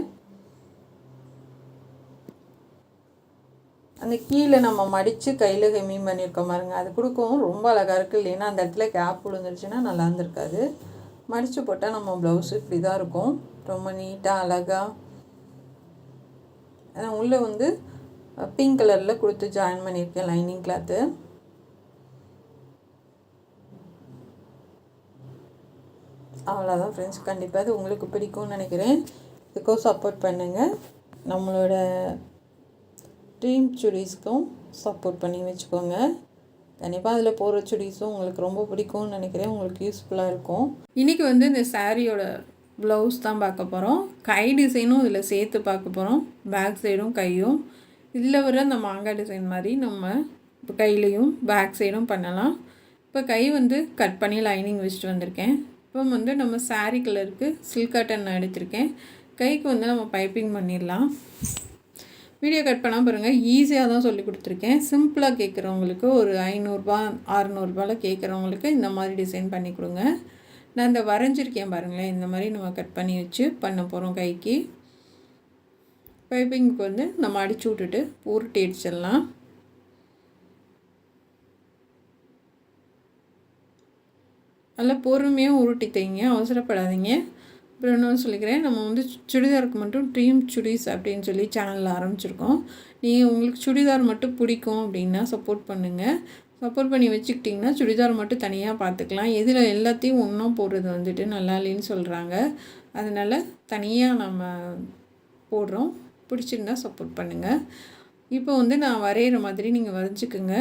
அந்த கீழே நம்ம மடித்து கையில் ஹெம்மிங் பண்ணியிருக்கோம் பாருங்க, அது கொடுக்கவும் ரொம்ப அழகாக இருக்குது. இல்லைன்னா அந்த இடத்துல கேப் விழுந்துருச்சுன்னா நல்லா இருந்திருக்காது. மடித்து போட்டால் நம்ம ப்ளவுஸு இப்படி தான் இருக்கும், ரொம்ப நீட்டாக அழகாக. உள்ளே வந்து பிங்க் கலரில் கொடுத்து ஜாயின் பண்ணியிருக்கேன் லைனிங் கிளாத்து. அவ்வளோதான் ஃப்ரெண்ட்ஸ், கண்டிப்பாக இது உங்களுக்கு பிடிக்கும்னு நினைக்கிறேன். இதுக்கும் சப்போர்ட் பண்ணுங்கள். நம்மளோட ட்ரீம் சுடிஸ்க்கும் சப்போர்ட் பண்ணி வச்சுக்கோங்க. கண்டிப்பாக அதில் போகிற சுடிஸும் உங்களுக்கு ரொம்ப பிடிக்கும்னு நினைக்கிறேன். உங்களுக்கு யூஸ்ஃபுல்லாக இருக்கும். இன்றைக்கி வந்து இந்த சாரியோட ப்ளவுஸ் தான் பார்க்க போகிறோம். கை டிசைனும் இதில் சேர்த்து பார்க்க போகிறோம். பேக் சைடும் கையும் இதில் வர அந்த மாங்காய் டிசைன் மாதிரி நம்ம இப்போ கையிலையும் பேக் சைடும் பண்ணலாம். இப்போ கை வந்து கட் பண்ணி லைனிங் வச்சுட்டு வந்திருக்கேன். இப்போ வந்து நம்ம சாரீ கலருக்கு சில்க் காட்டன் நான் எடுத்திருக்கேன். கைக்கு வந்து நம்ம பைப்பிங் பண்ணிடலாம். வீடியோ கட் பண்ணால் பாருங்கள், ஈஸியாக தான் சொல்லி கொடுத்துருக்கேன். சிம்பிளாக கேட்குறவங்களுக்கு ஒரு 500 600 கேட்குறவங்களுக்கு இந்த மாதிரி டிசைன் பண்ணி கொடுங்க. நான் இந்த வரைஞ்சிருக்கேன் பாருங்களேன், இந்த மாதிரி நம்ம கட் பண்ணி வச்சு பண்ண போகிறோம். கைக்கு பைப்பிங்க்கு வந்து நம்ம அடிச்சு விட்டுட்டு உருட்டி அடிச்சிடலாம். நல்லா பொறுமையாக உருட்டி தைங்க, அவசரப்படாதீங்க. அப்புறம் இன்னொன்று சொல்லிக்கிறேன், நம்ம வந்து சுடிதாருக்கு மட்டும் ட்ரீம் சுடிஸ் அப்படின்னு சொல்லி சேனலில் ஆரம்பிச்சிருக்கோம். நீங்கள் உங்களுக்கு சுடிதார் மட்டும் பிடிக்கும் அப்படின்னா சப்போர்ட் பண்ணுங்கள். சப்போர்ட் பண்ணி வச்சுக்கிட்டிங்கன்னா சுடிதார் மட்டும் தனியாக பார்த்துக்கலாம். இதில் எல்லாத்தையும் ஒன்றா போடுறது வந்துட்டு நல்லா இல்லைன்னு சொல்கிறாங்க. அதனால் தனியாக நம்ம போடுறோம். பிடிச்சிருந்தா சப்போர்ட் பண்ணுங்கள். இப்போ வந்து நான் வரைகிற மாதிரி நீங்கள் வரைஞ்சிக்குங்க.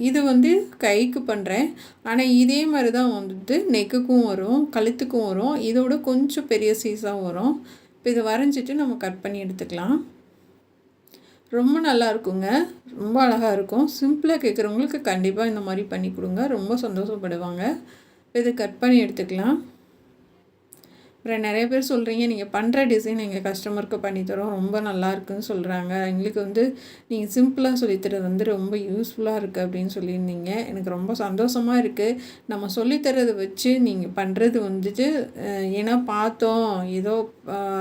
இது வந்து கைக்கு பண்ணுறேன். ஆனால் இதே மாதிரி தான் வந்துட்டு நெக்குக்கும் வரும், கழுத்துக்கும் வரும். இதோட கொஞ்சம் பெரிய சைஸாக வரும். இப்போ இதை வரைஞ்சிட்டு நம்ம கட் பண்ணி எடுத்துக்கலாம். ரொம்ப நல்லா இருக்குங்க, ரொம்ப அழகாக இருக்கும். சிம்பிளாக கேட்குறவங்களுக்கு கண்டிப்பாக இந்த மாதிரி பண்ணி கொடுங்க, ரொம்ப சந்தோஷப்படுவாங்க. இதை கட் பண்ணி எடுத்துக்கலாம். அப்புறம் நிறைய பேர் சொல்கிறீங்க, நீங்கள் பண்ணுற டிசைன் எங்கள் கஸ்டமருக்கு பண்ணித்தரோம், ரொம்ப நல்லா இருக்குதுன்னு சொல்கிறாங்க. எங்களுக்கு வந்து நீங்கள் சிம்பிளாக சொல்லித்தரது வந்து ரொம்ப யூஸ்ஃபுல்லாக இருக்குது அப்படின்னு சொல்லியிருந்தீங்க. எனக்கு ரொம்ப சந்தோஷமாக இருக்குது. நம்ம சொல்லித்தரதை வச்சு நீங்கள் பண்ணுறது வந்துட்டு ஏன்னா பார்த்தோம் ஏதோ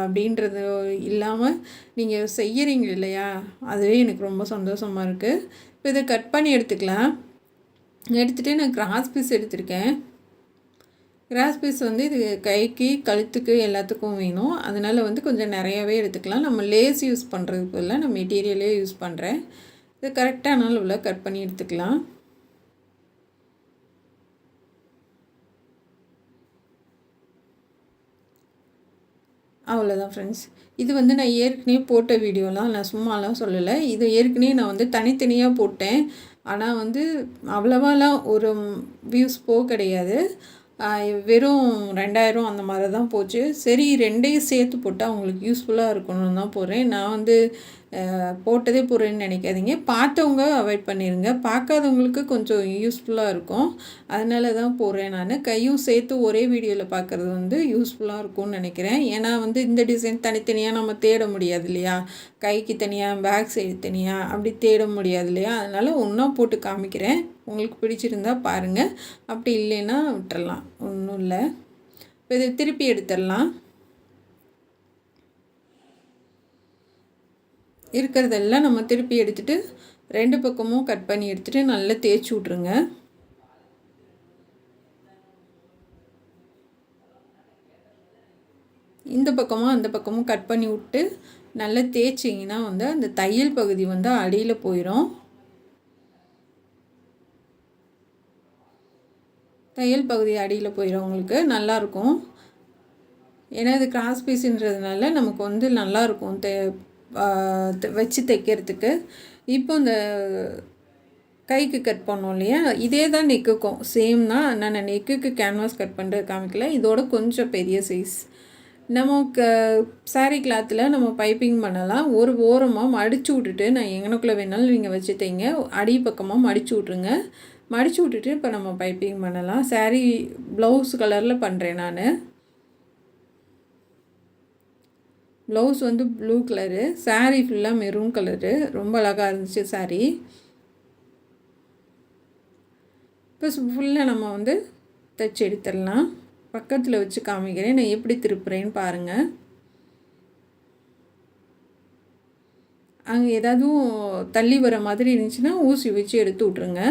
அப்படின்றது இல்லாமல் நீங்கள் செய்கிறீங்க இல்லையா, அதுவே எனக்கு ரொம்ப சந்தோஷமாக இருக்குது. இப்போ இதை கட் பண்ணி எடுத்துக்கலாம். எடுத்துகிட்டு நான் கிராஸ் பீஸ் எடுத்திருக்கேன். கிராஸ் பீஸ் வந்து இது கைக்கு கழுத்துக்கு எல்லாத்துக்கும் வேணும். அதனால் வந்து கொஞ்சம் நிறையாவே எடுத்துக்கலாம். நம்ம லேஸ் யூஸ் பண்ணுறதுக்கு பதிலாக நான் மெட்டீரியலே யூஸ் பண்ணுறேன். இது கரெக்டான அளவில் கட் பண்ணி எடுத்துக்கலாம். அவ்வளோதான் ஃப்ரெண்ட்ஸ். இது வந்து நான் ஏற்கனவே போட்ட வீடியோலாம் நான் சும்மாலாம் சொல்லலை. இது ஏற்கனவே நான் வந்து தனித்தனியாக போட்டேன். ஆனால் வந்து அவ்வளவாலாம் ஒரு வியூஸ் கிடையாது. வெறும் 2000 அந்த மாதிரி தான் போச்சு. சரி, ரெண்டையும் சேர்த்து போட்டால் அவங்களுக்கு யூஸ்ஃபுல்லாக இருக்கணும்னு தான் போடுறேன். நான் வந்து போட்டதே போடுறேன்னு நினைக்காதீங்க. பார்த்தவங்க அவாய்ட் பண்ணிடுங்க, பார்க்காதவங்களுக்கு கொஞ்சம் யூஸ்ஃபுல்லாக இருக்கும். அதனால தான் போடுறேன் நான். கையும் சேர்த்து ஒரே வீடியோவில் பார்க்குறது வந்து யூஸ்ஃபுல்லாக இருக்கும்னு நினைக்கிறேன். ஏன்னா வந்து இந்த டிசைன் தனித்தனியாக நம்ம தேட முடியாது இல்லையா, கைக்கு தனியாக பேக் சைடு தனியாக அப்படி தேட முடியாது இல்லையா. அதனால் ஒன்றா போட்டு காமிக்கிறேன். உங்களுக்கு பிடிச்சிருந்தா பாருங்கள், அப்படி இல்லைன்னா விட்டுறலாம், ஒன்றும் இல்லை. இப்போ இதை திருப்பி எடுத்துடலாம். இருக்கிறதெல்லாம் நம்ம திருப்பி எடுத்துகிட்டு 2 பக்கமும் கட் பண்ணி எடுத்துகிட்டு நல்லா தேய்ச்சி விட்ருங்க. இந்த பக்கமும் அந்த பக்கமும் கட் பண்ணி விட்டு நல்லா தேய்ச்சிங்கன்னா வந்து அந்த தையல் பகுதி வந்து அடியில் போயிடும். தையல் பகுதி அடியில் போயிடும், உங்களுக்கு நல்லாயிருக்கும். ஏன்னா இது கிராஸ் பீஸுன்றதுனால நமக்கு வந்து நல்லாயிருக்கும் வச்சு தைக்கிறதுக்கு. இப்போ இந்த கைக்கு கட் பண்ணோம் இல்லையா, இதே தான் நெக்குக்கும் சேம் தான். நான் நெக்குக்கு கேன்வாஸ் கட் பண்ணுறது காமிக்கல, இதோட கொஞ்சம் பெரிய சைஸ். நம்ம சாரீ கிளாத்தில் நம்ம பைப்பிங் பண்ணலாம். ஒரு ஓரமாக மடித்து விட்டுட்டு, நான் எங்கனக்குள்ளே வேணாலும் நீங்கள் வச்சு தைங்க, அடி பக்கமாக மடித்து விட்ருங்க. மடித்து விட்டுட்டு இப்போ நம்ம பைப்பிங் பண்ணலாம். சாரீ ப்ளவுஸ் கலரில் பண்ணுறேன் நான். ப்ளவுஸ் வந்து ப்ளூ கலரு, சாரீ ஃபுல்லாக மெரூன் கலரு, ரொம்ப அழகாக இருந்துச்சு சாரீ. இப்போ ஃபுல்லாக நம்ம வந்து தைச்சி எடுத்துடலாம். பக்கத்தில் வச்சு காமிக்கிறேன், நான் எப்படி திருப்புறேன்னு பாருங்கள். அங்கே ஏதாவது தள்ளி வர மாதிரி இருந்துச்சுன்னா ஊசி வச்சு எடுத்து விட்ருங்க.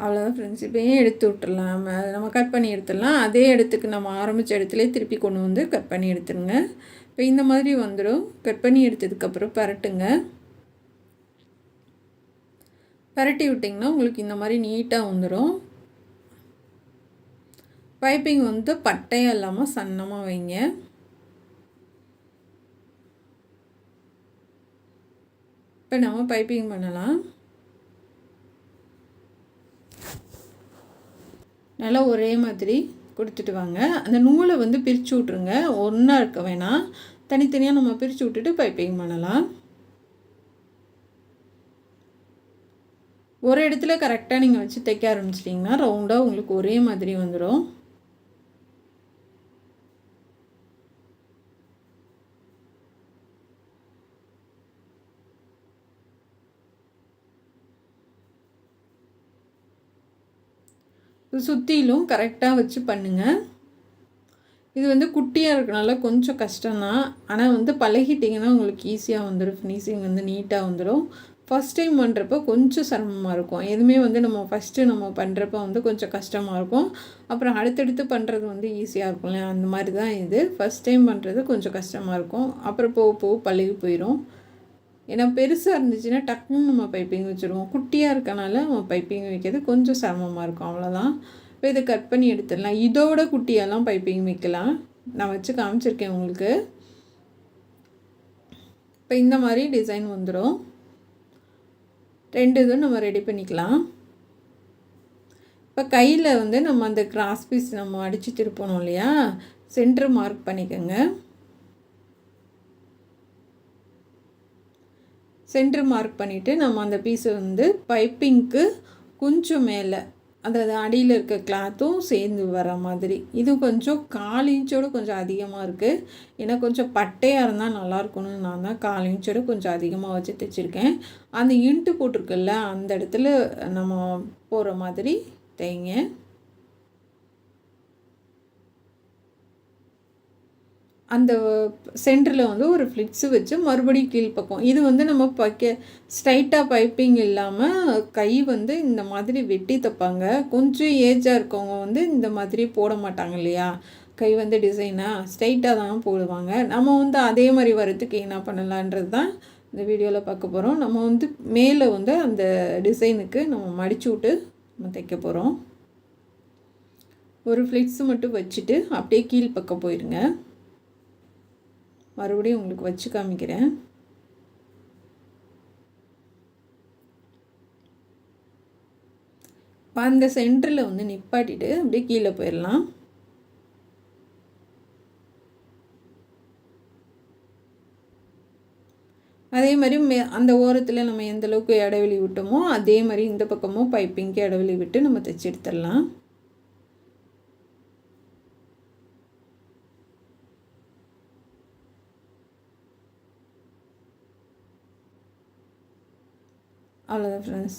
அவ்வளோதான் ஃப்ரெண்ட்ஸ். இப்போ எடுத்து விட்டுடலாம், நம்ம கட் பண்ணி எடுத்துடலாம். அதே இடத்துக்கு நம்ம ஆரம்பித்த இடத்துல திருப்பி கொண்டு வந்து கட் பண்ணி எடுத்துருங்க. இப்போ இந்த மாதிரி வந்துடும். கட் பண்ணி எடுத்ததுக்கப்புறம் பரட்டுங்க. பரட்டி விட்டிங்கன்னா உங்களுக்கு இந்த மாதிரி நீட்டாக வந்துடும். பைப்பிங் வந்து பட்டையாக இல்லாமல் சன்னமாக வைங்க. இப்போ நம்ம பைப்பிங் பண்ணலாம். நல்லா ஒரே மாதிரி கொடுத்துட்டு வாங்க. அந்த நூலை வந்து பிரித்து விட்ருங்க, ஒன்றா இருக்க வேணாம். தனித்தனியாக நம்ம பிரித்து விட்டுட்டு பைப்பிங் பண்ணலாம். ஒரு இடத்துல கரெக்டாக நீங்கள் வச்சு தைக்க ஆரம்பிச்சிட்டிங்கன்னா ரவுண்டாக உங்களுக்கு ஒரே மாதிரி வந்துடும். சுற்றிலும் கரெக்டாக வச்சு பண்ணுங்கள். இது வந்து குட்டியாக இருக்கனால கொஞ்சம் கஷ்டம்தான். ஆனால் வந்து பழகிட்டிங்கன்னா உங்களுக்கு ஈஸியாக வந்துடும். ஃபினிஷிங் வந்து நீட்டாக வந்துடும். ஃபஸ்ட் டைம் பண்ணுறப்போ கொஞ்சம் சிரமமாக இருக்கும். எதுவுமே வந்து நம்ம பண்ணுறப்ப வந்து கொஞ்சம் கஷ்டமாக இருக்கும். அப்புறம் அடுத்தடுத்து பண்ணுறது வந்து ஈஸியாக இருக்கும் இல்லையா, அந்த மாதிரி தான் இது. ஃபஸ்ட் டைம் பண்ணுறது கொஞ்சம் கஷ்டமாக இருக்கும். அப்புறம் போக போக பழகி போயிடும். ஏன்னா பெருசாக இருந்துச்சுன்னா டக்குன்னு நம்ம பைப்பிங் வச்சுருவோம். குட்டியாக இருக்கனால நம்ம பைப்பிங் வைக்கிறது கொஞ்சம் சிரமமாக இருக்கும், அவ்வளோதான். இப்போ இதை கட் பண்ணி எடுத்துடலாம். இதோட குட்டியெல்லாம் பைப்பிங் வைக்கலாம். நான் வச்சு காமிச்சிருக்கேன் உங்களுக்கு. இப்போ இந்த மாதிரி டிசைன் வந்துடும். 2 இதுவும் நம்ம ரெடி பண்ணிக்கலாம். இப்போ கையில் வந்து நம்ம அந்த கிராஸ் பீஸ் நம்ம அடித்து திருப்பணும் இல்லையா, சென்டர் மார்க் பண்ணிக்கோங்க. சென்டர் மார்க் பண்ணிவிட்டு நம்ம அந்த பீஸை வந்து பைப்பிங்க்கு கொஞ்சம் மேலே, அதாவது அடியில் இருக்க கிளாத்தும் சேர்ந்து வர மாதிரி. இது கொஞ்சம் 4 இன்ச்சோடு கொஞ்சம் அதிகமாக இருக்குது. ஏன்னா கொஞ்சம் பட்டையாக இருந்தால் நல்லாயிருக்கணும்னு நான் தான் 4 இன்ச்சோடு கொஞ்சம் அதிகமாக வச்சு தைச்சிருக்கேன். அந்த இன்ட்டு போட்டிருக்குல்ல அந்த இடத்துல நம்ம போகிற மாதிரி தைங்க. அந்த சென்டரில் வந்து ஒரு ஃப்ளிட்ஸு வச்சு மறுபடியும் கீழ்ப்பக்கம். இது வந்து நம்ம ஸ்ட்ரைட்டாக பைப்பிங் இல்லாமல் கை வந்து இந்த மாதிரி வெட்டி தைப்பாங்க. கொஞ்சம் ஏஜாக இருக்கவங்க வந்து இந்த மாதிரி போட மாட்டாங்க இல்லையா, கை வந்து டிசைனாக ஸ்ட்ரைட்டாக தான் போடுவாங்க. நம்ம வந்து அதே மாதிரி வரதுக்கு என்ன பண்ணலான்றது தான் இந்த வீடியோவில் பார்க்க போகிறோம். நம்ம வந்து மேலே வந்து அந்த டிசைனுக்கு நம்ம மடிச்சு விட்டு நம்ம தைக்க போகிறோம். ஒரு ஃப்ளிட்ஸு மட்டும் வச்சுட்டு அப்படியே கீழ்ப்பக்கம் போயிடுங்க. மறுபடியும் உங்களுக்கு வச்சு காமிக்கிறேன். இப்போ அந்த சென்டரில் வந்து நிப்பாட்டிட்டு அப்படியே கீழே போயிடலாம். அதே மாதிரி அந்த ஓரத்தில் நம்ம எந்த அளவுக்கு இடைவெளி விட்டோமோ அதே மாதிரி இந்த பக்கமும் பைப்பிங்க்கு இடைவெளி விட்டு நம்ம தைச்சி எடுத்துடலாம். அவ்வளோதான் ஃப்ரெண்ட்ஸ்.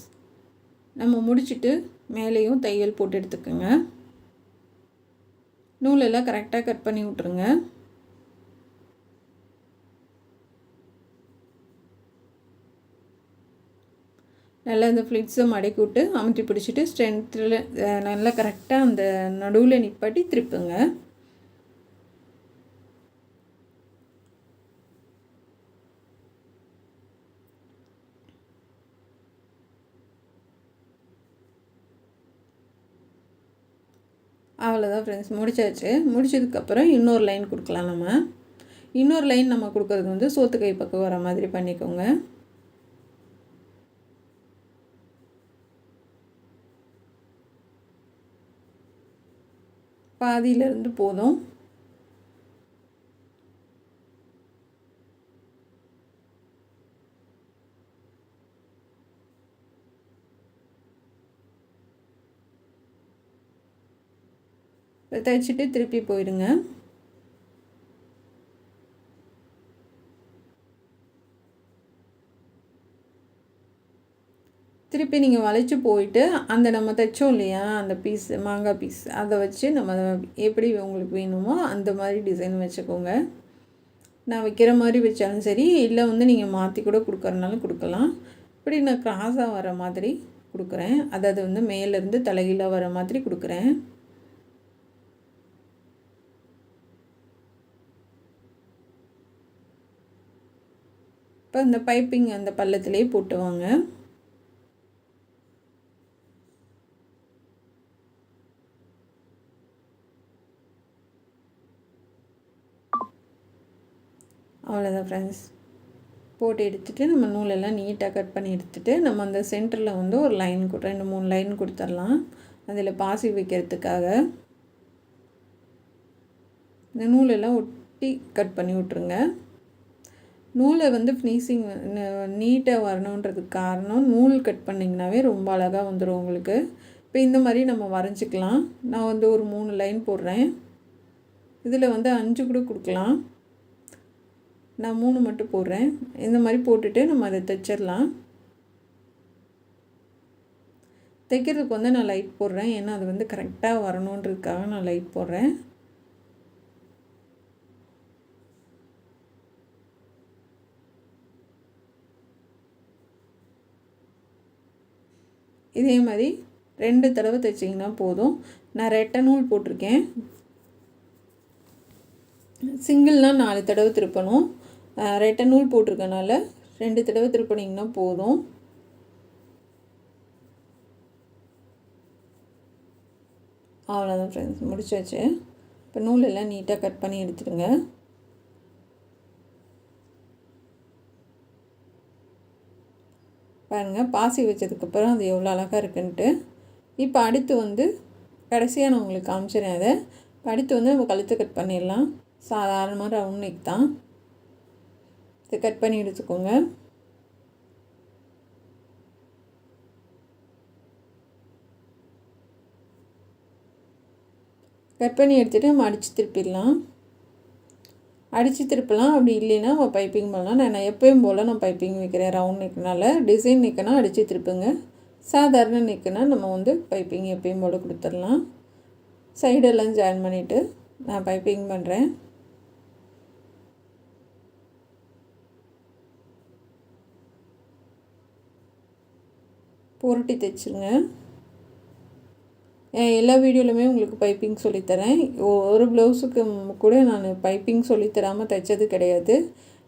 நம்ம முடிச்சுட்டு மேலேயும் தையல் போட்டு எடுத்துக்கோங்க. நூலெல்லாம் கரெக்டாக கட் பண்ணி விட்ருங்க. நல்லா இந்த ஃப்ளிட்ஸை மடக்கி விட்டு அமுத்தி பிடிச்சிட்டு ஸ்ட்ரென்த்தில் நல்லா கரெக்டாக அந்த நடுவில் நிப்பாட்டி திருப்புங்க. அவ்வளோதான் ஃப்ரெண்ட்ஸ், முடிச்சாச்சு. முடிச்சதுக்கப்புறம் இன்னொரு லைன் கொடுக்கலாம். இன்னொரு லைன் நம்ம கொடுக்குறது வந்து சோத்து கை பக்கம் வர மாதிரி பண்ணிக்கோங்க. பாதியிலேருந்து போதும். தைச்சிட்டு திருப்பி போயிடுங்க. திருப்பி நீங்கள் வளைச்சி போயிட்டு அந்த நம்ம தைச்சோம் இல்லையா அந்த பீஸ், மாங்காய் பீஸ், அதை வச்சு நம்ம எப்படி உங்களுக்கு வேணுமோ அந்த மாதிரி டிசைன் வச்சுக்கோங்க. நான் வைக்கிற மாதிரி வச்சாலும் சரி, இல்லை வந்து நீங்கள் மாற்றி கூட கொடுக்குறனாலும் கொடுக்கலாம். இப்படி நான் கிராஸாக வர மாதிரி கொடுக்குறேன். அதாவது வந்து மேலேருந்து தலைகீழாக வர மாதிரி கொடுக்குறேன். இப்போ இந்த பைப்பிங் அந்த பள்ளத்திலே போட்டுவாங்க. அவ்வளோதான் ஃப்ரெண்ட்ஸ். போட்டு எடுத்துகிட்டு நம்ம நூலெல்லாம் நீட்டாக கட் பண்ணி எடுத்துகிட்டு நம்ம அந்த சென்டரில் வந்து ஒரு லைன் 2-3 லைன் கொடுத்துடலாம். அதில் பாசி வைக்கிறதுக்காக இந்த நூலெல்லாம் ஒட்டி கட் பண்ணி விட்ருங்க. நூலை வந்து ஃபினிஷிங் நீட்டாக வரணுன்றதுக்கு காரணம் நூல் கட் பண்ணிங்கனாவே ரொம்ப அழகாக வந்துடும் உங்களுக்கு. இப்போ இந்த மாதிரி நம்ம வரைஞ்சிக்கலாம். நான் வந்து ஒரு 3 லைன் போடுறேன். இதில் வந்து 5 கூட கொடுக்கலாம். நான் 3 மட்டும் போடுறேன். இந்த மாதிரி போட்டுட்டு நம்ம அதை தைச்சிடலாம். தைக்கிறதுக்கு வந்து நான் லைட் போடுறேன். ஏன்னா அது வந்து கரெக்டாக வரணுன்றதுக்காக நான் லைட் போடுறேன். இதே மாதிரி 2 தடவை தைச்சிங்கன்னா போதும். நான் ரெட்டை நூல் போட்டிருக்கேன். சிங்கிள்னால் 4 தடவை திருப்பணும். ரெட்டை நூல் போட்டிருக்கனால 2 தடவை திருப்பினீங்கன்னா போதும். அவ்வளோதான் ஃப்ரெண்ட்ஸ், முடிச்சாச்சு. இப்போ நூலெல்லாம் நீட்டாக கட் பண்ணி எடுத்துடுங்க. பாருங்கள், பாசி வச்சதுக்கப்புறம் அது எவ்வளோ அழகாக இருக்குன்ட்டு. இப்போ அடுத்து வந்து கடைசியாக நான் உங்களுக்கு காமிச்சிடுறேன். அதை அடுத்து வந்து நம்ம கழுத்து கட் பண்ணிடலாம். சாதாரணமாக ரவுண்ட் நெக் தான். இதை கட் பண்ணி எடுத்துக்கோங்க. கட் பண்ணி எடுத்துகிட்டு நம்ம அடித்து திருப்பிடலாம். அடித்து திருப்பலாம். அப்படி இல்லைன்னா நம்ம பைப்பிங் பண்ணலாம். நான் எப்போயும் போல் நான் பைப்பிங் வைக்கிறேன். ரவுண்ட் நெக்குனால. டிசைன் நெக்குனா அடித்து திருப்புங்க. சாதாரண நெக்குனா நம்ம வந்து பைப்பிங் எப்பயும் போல் கொடுத்துடலாம். சைடெல்லாம் ஜாயின் பண்ணிவிட்டு நான் பைப்பிங் பண்ணுறேன். புரட்டி தைச்சிருங்க. எல்லா வீடியோலையுமே உங்களுக்கு பைப்பிங் சொல்லித்தரேன். ஒரு ப்ளவுஸுக்கு கூட நான் பைப்பிங் சொல்லித்தராமல் தைச்சது கிடையாது.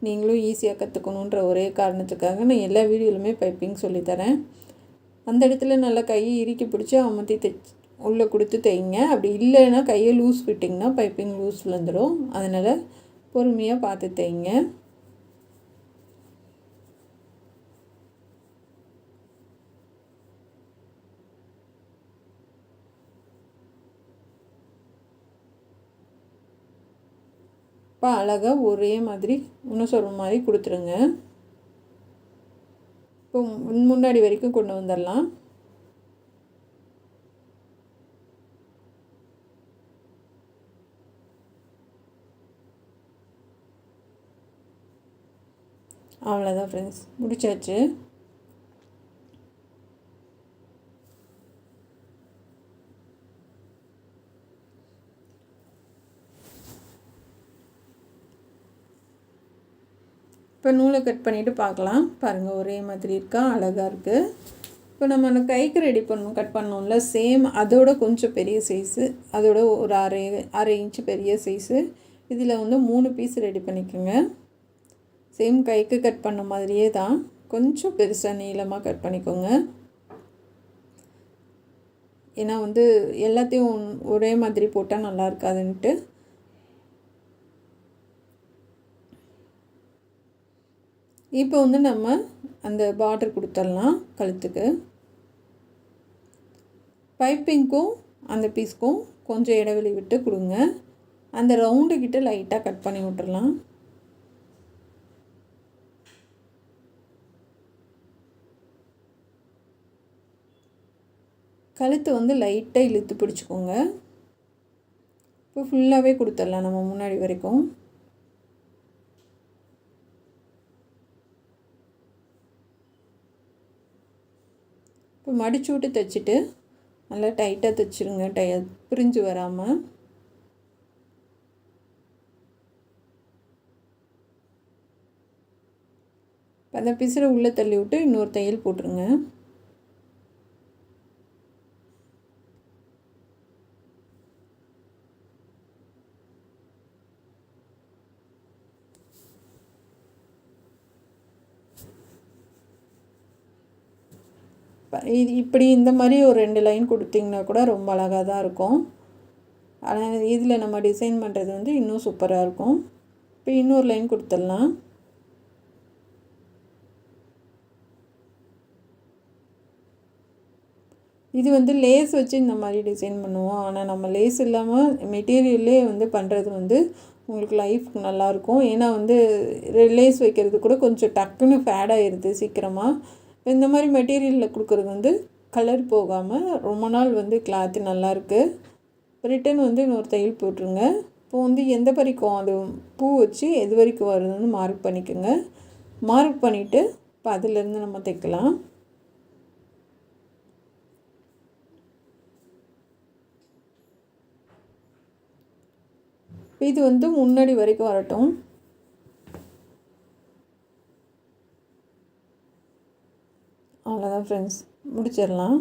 நீங்களும் ஈஸியாக கற்றுக்கணுன்ற ஒரே காரணத்துக்காக நான் எல்லா வீடியோலையுமே பைப்பிங் சொல்லித்தரேன். அந்த இடத்துல நல்லா கையை இறுக்கி பிடிச்சி அமர்த்தி உள்ளே கொடுத்து தைங்க. அப்படி இல்லைன்னா கையை லூஸ் விட்டிங்கன்னா பைப்பிங் லூஸ் விழுந்துடும். அதனால் பொறுமையாக பார்த்து தைங்க. இப்போ அழகாக ஒரே மாதிரி இன்னும் சொல்கிற மாதிரி கொடுத்துருங்க. இப்போ முன்னாடி வரைக்கும் கொண்டு வந்துடலாம். அவ்வளோதான் ஃப்ரெண்ட்ஸ், முடிச்சாச்சு. இப்போ நூலை கட் பண்ணிவிட்டு பார்க்கலாம். பாருங்கள், ஒரே மாதிரி இருக்கா, அழகாக இருக்குது. இப்போ நம்ம கைக்கு ரெடி கட் பண்ணோம்ல, சேம் அதோட கொஞ்சம் பெரிய சைஸு, அதோட ஒரு அரை இன்ச்சு பெரிய சைஸு. இதில் வந்து 3 பீஸ் ரெடி பண்ணிக்கோங்க. சேம் கைக்கு கட் பண்ண மாதிரியே தான், கொஞ்சம் பெருசாக நீளமாக கட் பண்ணிக்கோங்க. ஏன்னா வந்து எல்லாத்தையும் ஒரே மாதிரி போட்டால் நல்லா இருக்காதுன்ட்டு. இப்போ வந்து நம்ம அந்த பார்டர் கொடுத்துடலாம் கழுத்துக்கு. பைப்பிங்க்கும் அந்த பீஸ்க்கும் கொஞ்சம் இடைவெளி விட்டு கொடுங்க. அந்த ரவுண்டு கிட்ட லைட்டாக கட் பண்ணி விட்டுறலாம். கழுத்து வந்து லைட்டாக இழுத்து பிடிச்சிக்கோங்க. இப்போ ஃபுல்லாகவே கொடுத்துடலாம் நம்ம முன்னாடி வரைக்கும். இப்போ மடிச்சு விட்டு தைச்சிட்டு நல்லா டைட்டாக தைச்சிருங்க, பிரிஞ்சு வராமல். அந்த பிசுரை உள்ளே தள்ளி விட்டு இன்னொரு தையல் போட்டுருங்க. இப்படி இந்த மாதிரி ஒரு 2 லைன் கொடுத்திங்கன்னா கூட ரொம்ப அழகாக தான் இருக்கும். ஆனால் இதில் நம்ம டிசைன் பண்ணுறது வந்து இன்னும் சூப்பராக இருக்கும். இப்போ இன்னொரு லைன் கொடுத்துடலாம். இது வந்து லேஸ் வச்சு இந்த மாதிரி டிசைன் பண்ணுவோம். ஆனால் நம்ம லேஸ் இல்லாமல் மெட்டீரியல்லே வந்து பண்ணுறது வந்து உங்களுக்கு லைஃப்க்கு நல்லாயிருக்கும். ஏன்னா வந்து லேஸ் வைக்கிறது கூட கொஞ்சம் டக்குன்னு ஃபேட் ஆகிடுது சீக்கிரமாக. இந்த மாதிரி மெட்டீரியலில் கொடுக்குறது வந்து கலர் போகாமல் ரொம்ப நாள் வந்து கிளாத்து நல்லாயிருக்கு. ரிட்டன் வந்து இன்னொரு தையல் போட்டுருங்க. இப்போ வந்து எந்த வரைக்கும் அது பூ வச்சு எது வரைக்கும் வருதுன்னு மார்க் பண்ணிக்கோங்க. மார்க் பண்ணிவிட்டு இப்போ அதிலேருந்து நம்ம தைக்கலாம். இது வந்து முன்னாடி வரைக்கும் வரட்டும். அவ்வளோதான் ஃப்ரெண்ட்ஸ், முடிச்சிடலாம்.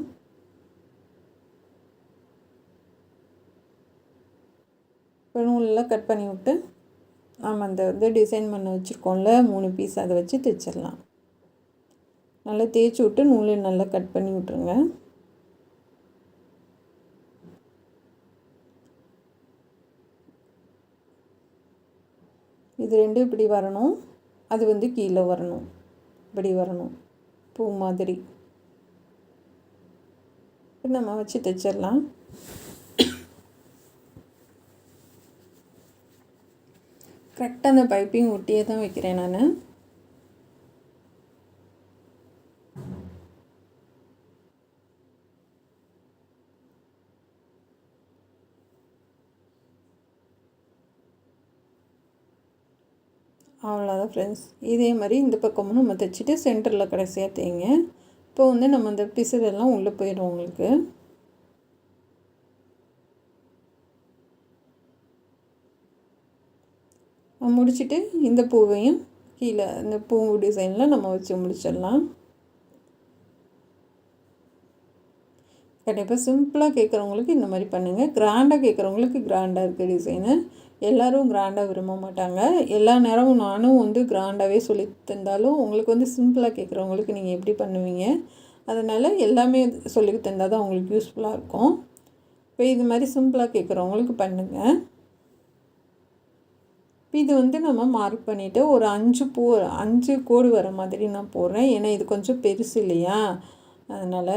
இப்போ நூலெல்லாம் கட் பண்ணி விட்டு நம்ம அந்த வந்து டிசைன் பண்ண வச்சுருக்கோம்ல 3 பீஸ், அதை வச்சு தைச்சிடலாம். நல்லா தேய்ச்சி விட்டு நூலை நல்லா கட் பண்ணி விட்ருங்க. இது 2 இப்படி வரணும், அது வந்து கீழே வரணும், இப்படி வரணும் பூ மாதிரி. நம்ம வச்சு தைச்சிடலாம். கரெக்டாக அந்த பைப்பிங் ஒட்டியே தான் வைக்கிறேன் நான். அவ்வளோதான் ஃப்ரெண்ட்ஸ். இதே மாதிரி இந்த பக்கமும் நம்ம தைச்சிட்டு சென்டரில் கடைசியாக தேய்ங்க. இப்போ வந்து நம்ம அந்த பிசுறெல்லாம் உள்ளே போயிடும் உங்களுக்கு. முடிச்சுட்டு இந்த பூவையும் கீழே இந்த பூ டிசைனில் நம்ம வச்சு முடிச்சிடலாம். கண்டிப்பாக சிம்பிளாக கேட்குறவங்களுக்கு இந்த மாதிரி பண்ணுங்கள். கிராண்டாக கேட்குறவங்களுக்கு கிராண்டாக இருக்குது டிசைனு. எல்லோரும் கிராண்டாக விரும்ப மாட்டாங்க. எல்லா நேரமும் நானும் வந்து கிராண்டாகவே சொல்லி தந்தாலும் உங்களுக்கு வந்து சிம்பிளாக கேட்குறவங்களுக்கு நீங்கள் எப்படி பண்ணுவீங்க? அதனால் எல்லாமே சொல்லி தந்தால் தான் உங்களுக்கு யூஸ்ஃபுல்லாக இருக்கும். இப்போ இது மாதிரி சிம்பிளாக கேட்குறவங்களுக்கு பண்ணுங்கள். இது வந்து நம்ம மார்க் பண்ணிவிட்டு ஒரு 5 கோடு வர மாதிரி நான் போடுறேன். ஏன்னா இது கொஞ்சம் பெருசு இல்லையா, அதனால்.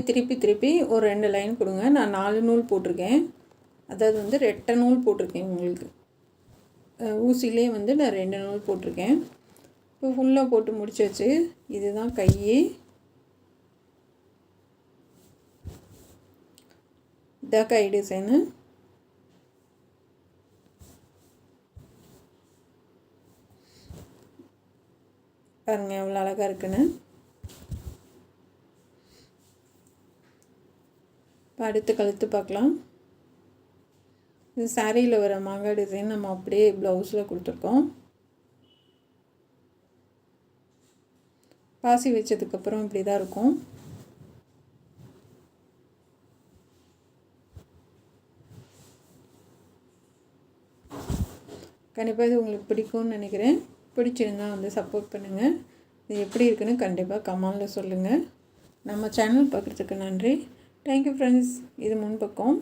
திருப்பி ஒரு 2 லைன் கொடுங்க. நான் 4 நூல் போட்டிருக்கேன், அதாவது வந்து ரெட்டை நூல் போட்டிருக்கேன். உங்களுக்கு ஊசிலே வந்து நான் 2 நூல் போட்டிருக்கேன். இப்போ ஃபுல்லாக போட்டு முடிச்சாச்சு. இதுதான் கை. இதான் கை டிசைனு. பாருங்கள் எவ்வளோ அழகாக இருக்குன்னு. இப்போ அடுத்து கழுத்து பார்க்கலாம். இது சாரியில் வர மாங்காய் டிசைன் நம்ம அப்படியே ப்ளவுஸில் கொடுத்துருக்கோம். பாசி வச்சதுக்கப்புறம் இப்படி தான் இருக்கும். கண்டிப்பாக இது உங்களுக்கு பிடிக்கும்னு நினைக்கிறேன். பிடிச்சிருந்தா வந்து சப்போர்ட் பண்ணுங்கள். இது எப்படி இருக்குன்னு கண்டிப்பாக கமெண்டில் சொல்லுங்கள். நம்ம சேனல் பார்க்குறதுக்கு நன்றி. Thank you friends. இது முன்பக்கம்.